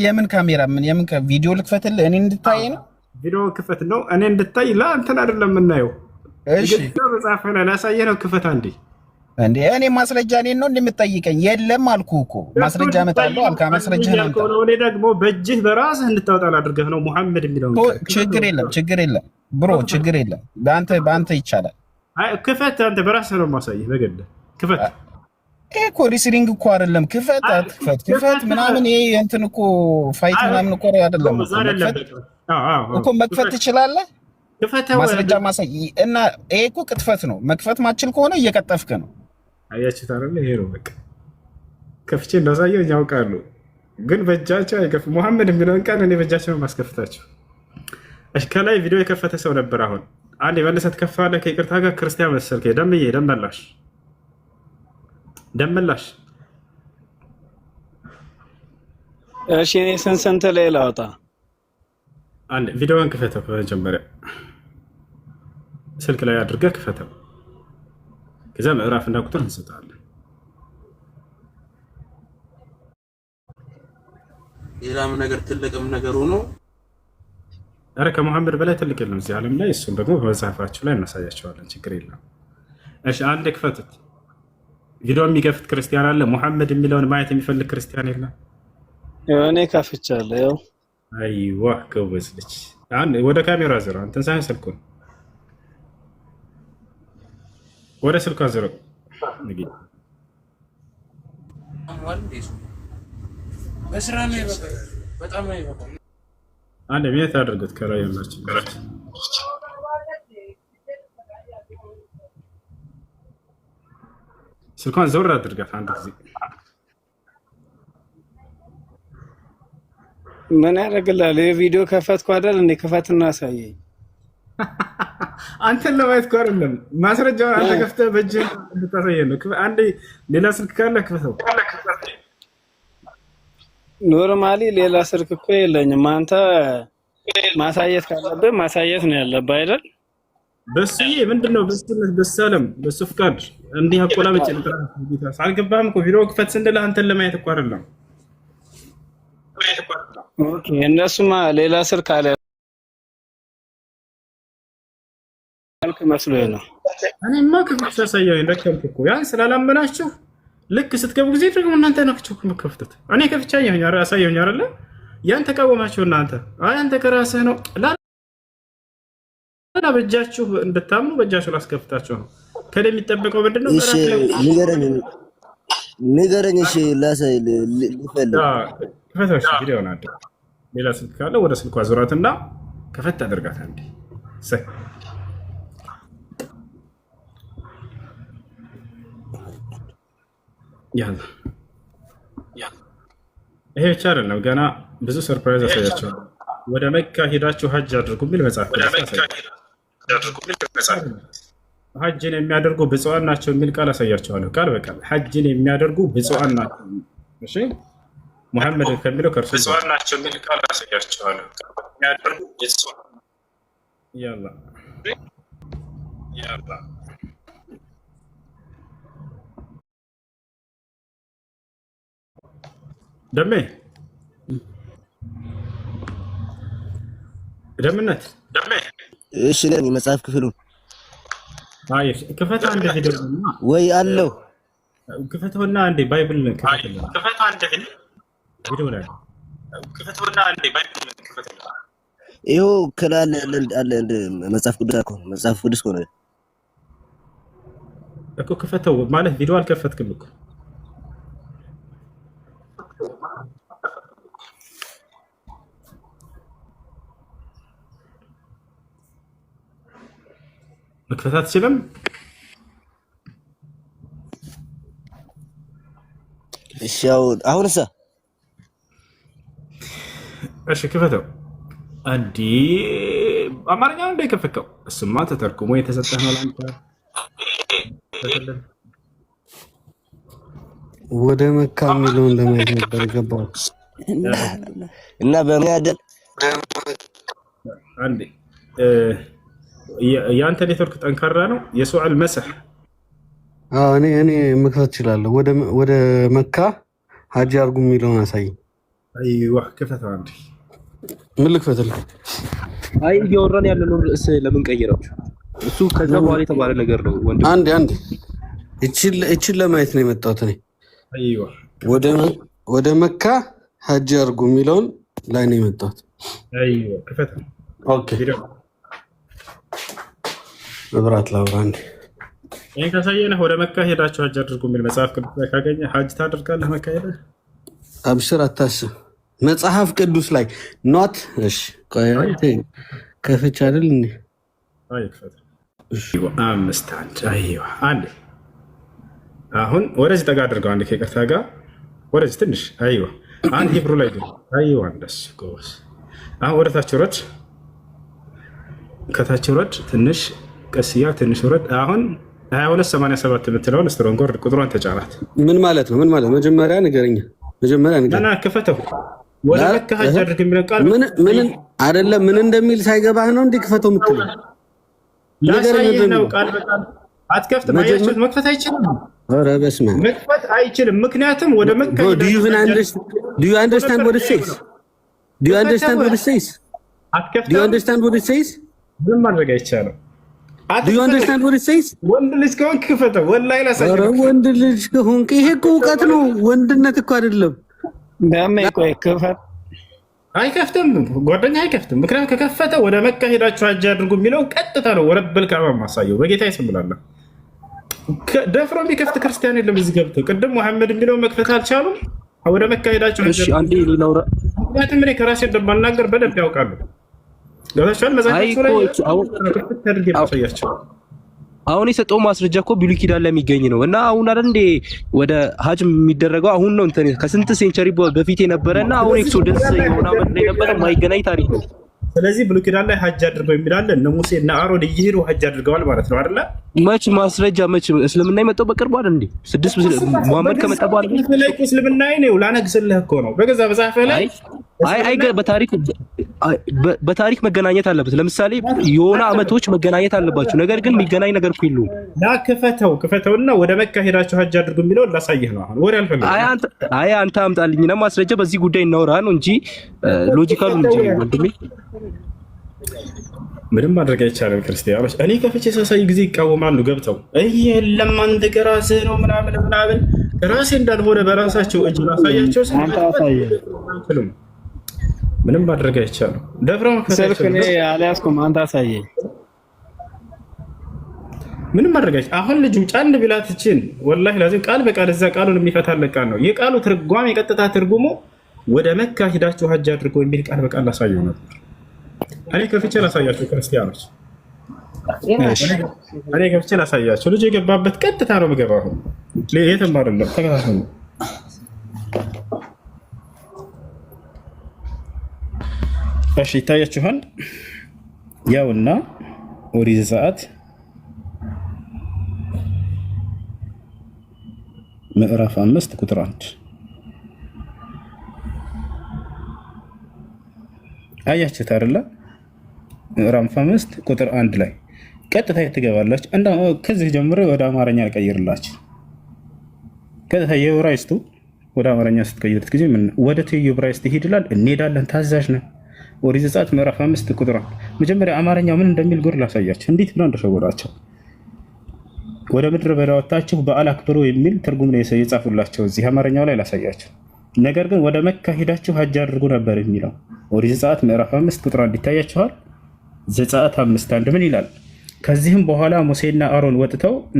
የምን ካሜራ? የምን ቪዲዮ ልክፈትልህ? እኔ እንድታይ ነው? ቪዲዮ ክፈት ነው እኔ እንድታይ። ለአንተን አይደለም የምናየው። እሺ መጽሐፍ ላይ ላሳየህ ነው። ክፈት አንዴ። እንዴ እኔ ማስረጃ እኔን ነው እንደምትጠይቀኝ? የለም አልኩህ እኮ ማስረጃ እመጣለሁ አልካ። ማስረጃህን አምጣ። እኔ ደግሞ በእጅህ በራስህ እንድታወጣ ላድርገህ ነው መሐመድ የሚለው። ችግር የለም ብሮ፣ ችግር የለም። በአንተ ይቻላል። አይ ክፈት። አንተ በራስህ ነው የማሳየህ። በገድህ ክፈት። ይሄ እኮ ሪስሊንግ እኮ አይደለም። ክፈት ምናምን ይሄ እንትን እኮ ፋይት ምናምን እኮ አይደለም እኮ። መክፈት ትችላለህ። ማስረጃ ማሳይ እና ይሄ እኮ ቅጥፈት ነው። መክፈት ማችል ከሆነ እየቀጠፍክ ነው። አያችሁት አይደል? ይሄ ነው በቃ። ከፍቼ እንዳሳየው ያውቃሉ፣ ግን በእጃቸው አይከፍ። መሐመድ የሚለውን ቃል እኔ በእጃቸው ማስከፍታቸው። እሺ ከላይ ቪዲዮ የከፈተ ሰው ነበር። አሁን አንድ የመለሰት ከፋለ ከይቅርታ ጋር ክርስቲያን መሰልከ። ደምዬ ደመላሽ እሺ እኔ ስንት ላይ ላውጣ? አንድ ቪዲዮውን ክፈተው። በመጀመሪያ ስልክ ላይ አድርገህ ክፈተው። ከዛ ምዕራፍ እና ቁጥር እንሰጣለን። ሌላም ነገር ትልቅም ነገር ሆኖ ኧረ ከሙሐመድ በላይ ትልቅ የለም እዚህ ዓለም ላይ። እሱም ደግሞ በመጽሐፋችሁ ላይ እናሳያቸዋለን። ችግር የለም። እሺ አንድ ክፈቱት። ቪዲዮ የሚከፍት ክርስቲያን አለ? ሙሐመድ የሚለውን ማየት የሚፈልግ ክርስቲያን የለም? እኔ ከፍቻለሁ። ያው አይዋ ጎበዝ ልጅ። ወደ ካሜራ ዞር። አንተን ሳይሆን ስልኩን ወደ ስልኩ አዞር። አንድ ቤት አድርጉት። ከላይ ያላችሁ ስልኳን ዘውር አድርጋት አንድ ጊዜ። ምን ያደርግልሃል? የቪዲዮ ከፈትኩ አይደል እንዴ? ክፈትና አሳየኝ። አንተን ለማየት እኮ አይደለም፣ ማስረጃውን አንተ ከፍተህ በእጅህ እንድታሳየን ነው። አንዴ ሌላ ስልክ ካለ ክፈተው። ኖርማሊ ሌላ ስልክ እኮ የለኝም። አንተ ማሳየት ካለብህ ማሳየት ነው ያለብህ አይደል? በሱዬ ምንድነው? በሰለም በሱ ፍቃድ እንዲህ አቆላመጭ ልትራስ አልገባህም እኮ። ቪዲዮ ክፈት ስንል አንተን ለማየት እኮ አይደለም። ኦኬ እነሱማ ሌላ ስልክ አለ አልክ መስሎኝ ነው። እኔማ ከፍቼ አሳየኸኝ ደከምኩ እኮ። ያን ስላላመናችሁ ልክ ስትገቡ ጊዜ ደግሞ እናንተ ናችሁ የምትከፍቱት። እኔ ከፍቼ አሳየኸኝ አይደለ? ያን ተቃወማችሁ እናንተ። አይ አንተ ከራስህ ነው ላላ በእጃችሁ እንድታምኑ በእጃችሁ ላስከፍታችሁ ነው። ከደ የሚጠበቀው ምንድነው? እሺ ንገረኝ። እሺ ላሳይ ልፈልግ። ክፈተሽ ቪዲዮውን አለ። ሌላ ስልክ ካለ ወደ ስልኩ አዙራትና ከፈት አድርጋት አንዴ። ሰይ ያላ ይሄ ብቻ አይደለም፣ ገና ብዙ ሰርፕራይዝ አሳያቸዋለሁ። ወደ መካ ሄዳችሁ ሀጅ አድርጉ የሚል መጽሐፍ ሀጅን የሚያደርጉ ብፁዓን ናቸው የሚል ቃል አሳያቸዋለሁ። ቃል በቃል ሀጅን የሚያደርጉ ብፁዓን ናቸው። እሺ ሙሐመድ ከሚለው ከእርሱ ብፁዓን ናቸው የሚል ቃል አሳያቸዋለሁ። የሚያደርጉ ብፁዓን ያላ ደሜ ደምነት እሺ ለኔ መጽሐፍ ክፍሉን ክፈት አንድ ቪዲዮ ወይ አለው ክፈተውና አንዴ ባይብል ክፈተውና አንዴ ቪዲዮ ላይ ክፈተውና አንዴ ባይብል ክፈተውና ይኸው ከላለ አለ እንደ መጽሐፍ ቅዱስ ከሆነ እኮ ክፈተው ማለት ቪዲዮ አልከፈትክም እኮ መክፈት አትችልም። እሺ አሁንሳ እሺ ክፈተው። አንዲ አማርኛው እንደ ከፈከው እሱማ ተተርጉሞ የተሰጠህ ነው ላንተ። ወደ መካ የሚለውን ለማየት ነበር የገባው እና በምን ያደል አንዴ ያንተ ኔትወርክ ጠንካራ ነው። የሱዓል መስህ እኔ መክፈት እችላለሁ። ወደ መካ ሀጅ አድርጉ የሚለውን አሳይ። አይዋ ክፈተው አንዴ። ምን ልክፈትልህ? አይ እያወራን ያለነው ርዕስ ለምን ቀይራችሁ? እሱ ከዛ በኋላ የተባለ ነገር ነው ወንድም። አንዴ እቺን ለማየት ነው የመጣሁት እኔ። አይዋ ወደ መካ ሀጅ አድርጉ የሚለውን ላይ ነው የመጣሁት። አይዋ ክፈተው። ኦኬ መብራት ላውራ አንዴ። ይሄን ካሳየነህ ወደ መካ ሄዳችሁ ሀጅ አድርጉ የሚል መጽሐፍ ቅዱስ ላይ ካገኘህ ሀጅ ታደርጋለህ። መካ ሄደህ አብሽር አታስብ። መጽሐፍ ቅዱስ ላይ ኖት። እሺ ቆይ ከፍቼ አይደል እንዴ? አይ ክፈት። እሺ አምስት አንድ አይዋ አንዴ። አሁን ወደዚህ ጠጋ አድርገው አንዴ ከይቅርታ ጋር ወደዚህ ትንሽ አይዋ። አንድ ሂብሩ ላይ ግን አይዋ እንደሱ ጎስ። አሁን ወደ ታች ወረድ፣ ከታች ወረድ ትንሽ ቀስያ ትንሽ ወረድ። አሁን 2287 የምትለውን ስትሮንግ ወርድ ቁጥሯን ተጫናት። ምን ማለት ነው? መጀመሪያ ንገረኝ። እና ክፈተው። ወደ መካ ሀጅ አድርግ የሚለው ቃል ምን አይደለም። ምን እንደሚል ሳይገባህ ነው እንዴ ክፈተው የምትለው? ላሳይህ ነው ቃል በቃል አትከፍትም። አያችሁት? መክፈት አይችልም። ኧረ በስመ አብ መክፈት አይችልም። ምክንያቱም ወደ መካ Do you understand what it says? አትከፍተው። Do you understand what it says? ምንም ማድረግ አይቻልም። Do you understand what it says? ወንድ ልጅ ከሆንክ ክፈተው። ወላሂ ላሳየው። ኧረ ወንድ ልጅ ከሆንክ ይሄ እኮ እውቀት ነው፣ ወንድነት እኮ አይደለም። ቆይ ክፈት። አይከፍትም፣ ጓደኛ አይከፍትም። ምክንያቱም ከከፈተ ወደ መካ ሄዳችሁ ሐጅ አድርጉ የሚለው ቀጥታ ነው። ወረበል ካባ ማሳየው በጌታ ይስምላል። ደፍሮ የሚከፍት ክርስቲያን የለም እዚህ ገብቶ። ቅድም መሐመድ የሚለው መክፈት አልቻሉም። ወደ መካ ሄዳችሁ እሺ፣ አንዴ ሌላው ምክንያቱም እኔ ከራሴ እንደማናገር በደንብ ያውቃሉ። ገብታችኋል? መዛቸው ላይ ክፍት አድርጌ ማሳያቸው። አሁን የሰጠው ማስረጃ እኮ ብሉይ ኪዳን ላይ የሚገኝ ነው እና አሁን አይደል እንዴ ወደ ሀጅ የሚደረገው አሁን ነው። እንትን ከስንት ሴንቸሪ በፊት የነበረና አሁን ኤክሶደስ የሆነ አመት ላይ የነበረ ማይገናኝ ታሪክ ነው። ስለዚህ ብሉይ ኪዳን ላይ ሐጅ አድርገው የሚላለ እነ ሙሴ እና አሮን እየሄዱ ሐጅ አድርገዋል ማለት ነው አይደለ? መች ማስረጃ መች እስልምና የመጣው በቅርቡ አይደል እንዴ? መሐመድ ከመጣ በኋላ ላይ እስልምና ነው። ላነግስልህ እኮ ነው በገዛ መጽሐፍህ ላይ። አይ በታሪክ መገናኘት አለበት። ለምሳሌ የሆነ አመቶች መገናኘት አለባቸው። ነገር ግን የሚገናኝ ነገር እኮ የለውም። ና ክፈተውና ወደ መካ ሄዳችሁ ሐጅ አድርጉ የሚለው ላሳየህ ነው። አሁን ወሬ አልፈልግም። አይ አንተ አምጣልኝና ማስረጃ በዚህ ጉዳይ እናውራ ነው እንጂ ሎጂካሉ እንጂ ወንድሜ ምንም ማድረግ አይቻልም። ክርስቲያኖች እኔ ከፍቼ ሳሳይ ጊዜ ይቃወማሉ ገብተው። የለም አንተ ከራስህ ነው ምናምን ራሴ እንዳልሆነ በራሳቸው እጅ ላሳያቸው አይችሉም። ምንም ማድረግ አይቻልም። ደፍረው ስልክ እኔ አልያዝኩም፣ አንተ አሳየኝ። ምንም ማድረግ አይቻልም። አሁን ልጁ ጫን ቢላትችን ወላሂ ላዚም ቃል በቃል እዛ ቃሉን የሚፈታለት ቃል ነው። የቃሉ ትርጓሜ የቀጥታ ትርጉሙ ወደ መካ ሂዳችሁ ሐጅ አድርጎ የሚል ቃል በቃል ላሳየው ነበር። እኔ ከፍቼ ላሳያችሁ ክርስቲያኖች፣ እኔ ከፍቼ ላሳያችሁ። ልጁ የገባበት ቀጥታ ነው የምገባው። አሁን የትም አይደለም፣ ተከታተሉ። እሺ ይታያችኋል። ያውና ኦሪት ዘጸአት ምዕራፍ 5 ቁጥር 1 አያችሁት አይደለ? ምዕራፍ 5 ቁጥር 1 ላይ ቀጥታ ትገባላችሁ። እና ከዚህ ጀምሮ ወደ አማርኛ ልቀይርላችሁ። ቀጥታ የዕብራይስጡ ወደ አማርኛ ስትቀይሩት ጊዜ ምን ወደ ዕብራይስጥ ይሄድላል። እንሄዳለን፣ ታዛዥ ነን። ኦሪት ዘጸአት ምዕራፍ 5 ቁጥር 1 መጀመሪያ አማርኛው ምን እንደሚል ጉር ላሳያችሁ። እንዴት ብለው እንደሸወዷቸው። ወደ ምድረ በዳ ወጣችሁ በዓል አክብሩ የሚል ትርጉም ነው የጻፉላቸው። እዚህ አማርኛው ላይ ላሳያችሁ። ነገር ግን ወደ መካ ሄዳችሁ ሐጅ አድርጉ ነበር የሚለው። ኦሪት ዘጸአት ምዕራፍ 5 ቁጥር 1 ይታያችኋል። ዘጸአት 5:1 ምን ይላል? ከዚህም በኋላ ሙሴና አሮን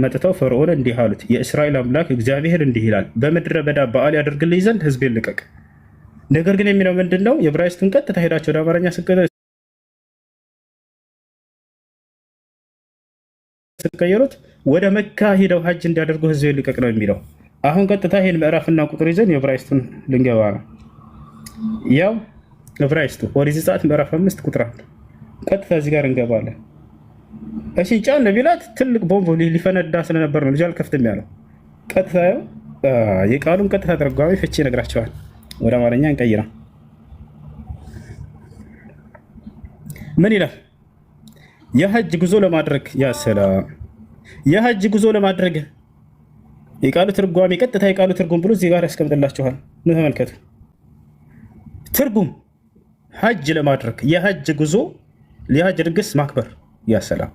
መጥተው ፈርዖን እንዲህ አሉት፣ የእስራኤል አምላክ እግዚአብሔር እንዲህ ይላል፣ በምድረ በዳ በዓል ያደርግልኝ ዘንድ ሕዝቤን ልቀቅ። ነገር ግን የሚለው ምንድን ነው? የዕብራይስጡን ቀጥታ ሄዳችሁ ወደ አማርኛ ስትቀየሩት ወደ መካ ሄደው ሐጅ እንዲያደርጉ ሕዝቤን ልቀቅ ነው የሚለው። አሁን ቀጥታ ይሄን ምዕራፍና ቁጥር ይዘን የዕብራይስጡን ልንገባ ነው። ያው ዕብራይስጡ ኦሪት ዘጸአት ምዕራፍ 5 ቁጥር 1 ቀጥታ እዚህ ጋር እንገባለን። እሺ ጫን ቢላት ትልቅ ቦምብ ሊፈነዳ ስለነበር ነው ልጅ አልከፍትም ያለው። ቀጥታ የቃሉን ቀጥታ ተርጓሚ ፍቺ ይነግራቸዋል። ወደ አማርኛ እንቀይራ። ምን ይላል? የሐጅ ጉዞ ለማድረግ ያሰላም የሐጅ ጉዞ ለማድረግ የቃሉ ትርጓሜ ቀጥታ የቃሉ ትርጉም ብሎ እዚህ ጋር ያስቀምጥላችኋል። ምን ተመልከቱ። ትርጉም ሐጅ ለማድረግ የሐጅ ጉዞ የሐጅ ድግስ ማክበር ያሰላም።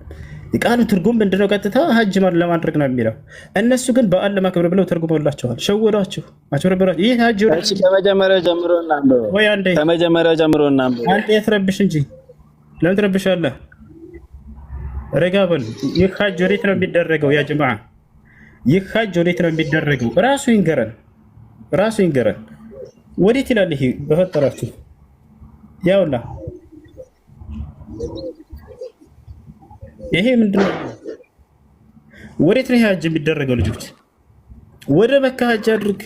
የቃሉ ትርጉም ምንድነው? ቀጥታ ሐጅ ለማድረግ ነው የሚለው። እነሱ ግን በዓል ለማክበር ብለው ተርጉመውላችኋል። ሸወዷችሁ፣ አጭበረበራችሁ። ይህ ሐጅ ከመጀመሪያው ጀምሮ እናንተ ወይ አንዴ ከመጀመሪያው ጀምሮ እናንተ አንተ የትረብሽ እንጂ ለምን ትረብሻለህ? ረጋ በል። ይህ ሐጅ ወዴት ነው የሚደረገው? ያ ጀማዓ ይህ ሐጅ ወዴት ነው የሚደረገው? ራሱ ይንገረን። ወዴት ይላል? ይሄ በፈጠራችሁ ያውና ይሄ ምንድነው? ወዴት ነው ሐጅ የሚደረገው? ልጆች ወደ መካ ሐጅ አድርግ፣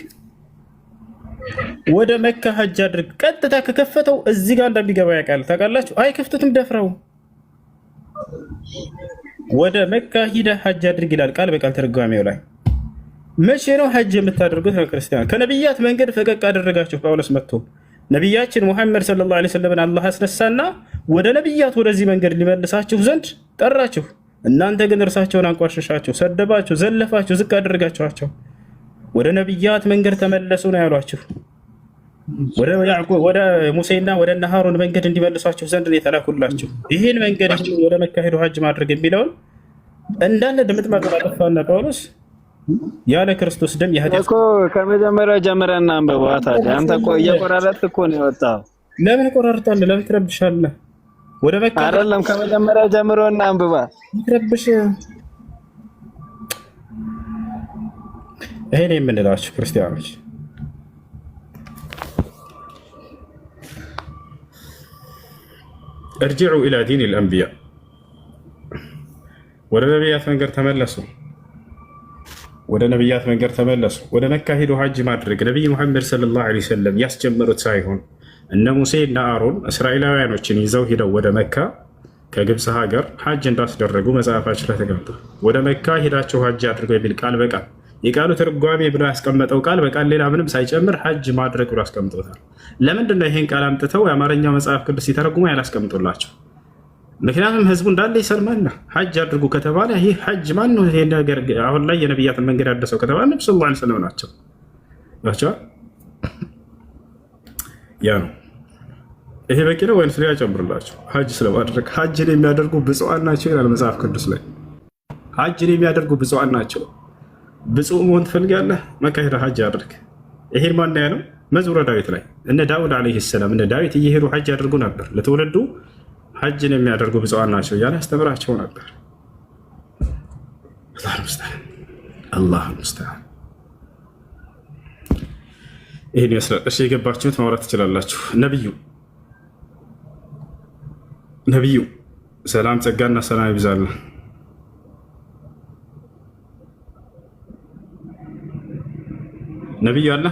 ወደ መካ ሐጅ አድርግ። ቀጥታ ከከፈተው እዚህ ጋር እንደሚገባ ያውቃል። ታውቃላችሁ? አይከፍቱትም ደፍረው። ወደ መካ ሂደህ ሐጅ አድርግ ይላል ቃል በቃል ተርጓሜው ላይ። መቼ ነው ሐጅ የምታደርጉት? ክርስቲያን ከነቢያት መንገድ ፈቀቅ አደረጋችሁ። ጳውሎስ መጥቶ ነቢያችን ሙሐመድ ሰለላሁ ዐለይሂ ወሰለም አላህ አስነሳና ወደ ነቢያት ወደዚህ መንገድ ሊመልሳችሁ ዘንድ ጠራችሁ። እናንተ ግን እርሳቸውን አንቋሸሻችሁ፣ ሰደባችሁ፣ ዘለፋችሁ፣ ዝቅ አደረጋችኋቸው። ወደ ነቢያት መንገድ ተመለሱ ነው ያሏችሁ። ወደ ያዕቆብ ወደ ሙሴና ወደ ሃሩን መንገድ እንዲመልሷቸው ዘንድ ነው የተላኩላቸው። ይህን መንገድ ወደ መካ ሄዶ ሀጅ ማድረግ የሚለውን እንዳለ ድምጥማጥ አጠፋና ጳውሎስ ያለ ክርስቶስ ደም ያህደፍ እኮ ከመጀመሪያው ጀምረና አንብበው። ታዲያ አንተ እኮ እየቆራረጥክ እኮ ነው የወጣው። ለምን ቆራርጣለህ? ለምን ትረብሻለህ? ወደ መካ አይደለም ከመጀመሪያው ጀምሮና አንብባ ትረብሽ። ይሄን የምንላችሁ ክርስቲያኖች እርጅዑ ኢላ ዲን ልአንቢያ ወደ ነቢያት መንገድ ተመለሱ። ወደ ነቢያት መንገድ ተመለሱ። ወደ መካ ሄዶ ሀጅ ማድረግ ነቢይ ሙሐመድ ሰለላሁ ዐለይሂ ወሰለም ያስጀመሩት ሳይሆን እነ ሙሴ እና አሮን እስራኤላውያኖችን ይዘው ሄደው ወደ መካ ከግብፅ ሀገር ሀጅ እንዳስደረጉ መጽሐፋችን ላይ ተቀምጧል። ወደ መካ ሄዳቸው ሀጅ አድርገው የሚል ቃል በቃል የቃሉ ትርጓሜ ብሎ ያስቀመጠው ቃል በቃል ሌላ ምንም ሳይጨምር ሀጅ ማድረግ ብሎ አስቀምጦታል። ለምንድን ነው ይሄን ቃል አምጥተው የአማርኛው መጽሐፍ ቅዱስ ሲተረጉሙ ያላስቀምጡላቸው? ምክንያቱም ህዝቡ እንዳለ ይሰልማል። ሀጅ አድርጉ ከተባለ ይህ ሀጅ ማን ነው? ይሄ ነገር አሁን ላይ የነቢያትን መንገድ ያደሰው ከተባለ ነብዩ ሰለላሁ ዐለይሂ ወሰለም ናቸው። ያ ነው። ይሄ በቂ ነው ወይስ ሌላ ጨምርላቸው? ሀጅ ስለማድረግ ሀጅን የሚያደርጉ ብፁዓን ናቸው ይላል መጽሐፍ ቅዱስ ላይ። ሀጅን የሚያደርጉ ብፁዓን ናቸው። ብፁዕ መሆን ትፈልጋለህ? መካ ሄደህ ሀጅ አድርግ። ይሄን ማን ያለው? መዝሙረ ዳዊት ላይ እነ ዳውድ ዓለይሂ ሰላም እነ ዳዊት እየሄዱ ሀጅ ያደርጉ ነበር። ለትውልዱ ሀጅን የሚያደርጉ ብፁዓን ናቸው እያለ ያስተምራቸው ነበር። አላህ ሙስተዓን። ይህን ይመስላል። እሺ የገባችሁት ማውራት ትችላላችሁ። ነቢዩ ሰላም ጸጋና ሰላም ይብዛልን። ነቢዩ አለ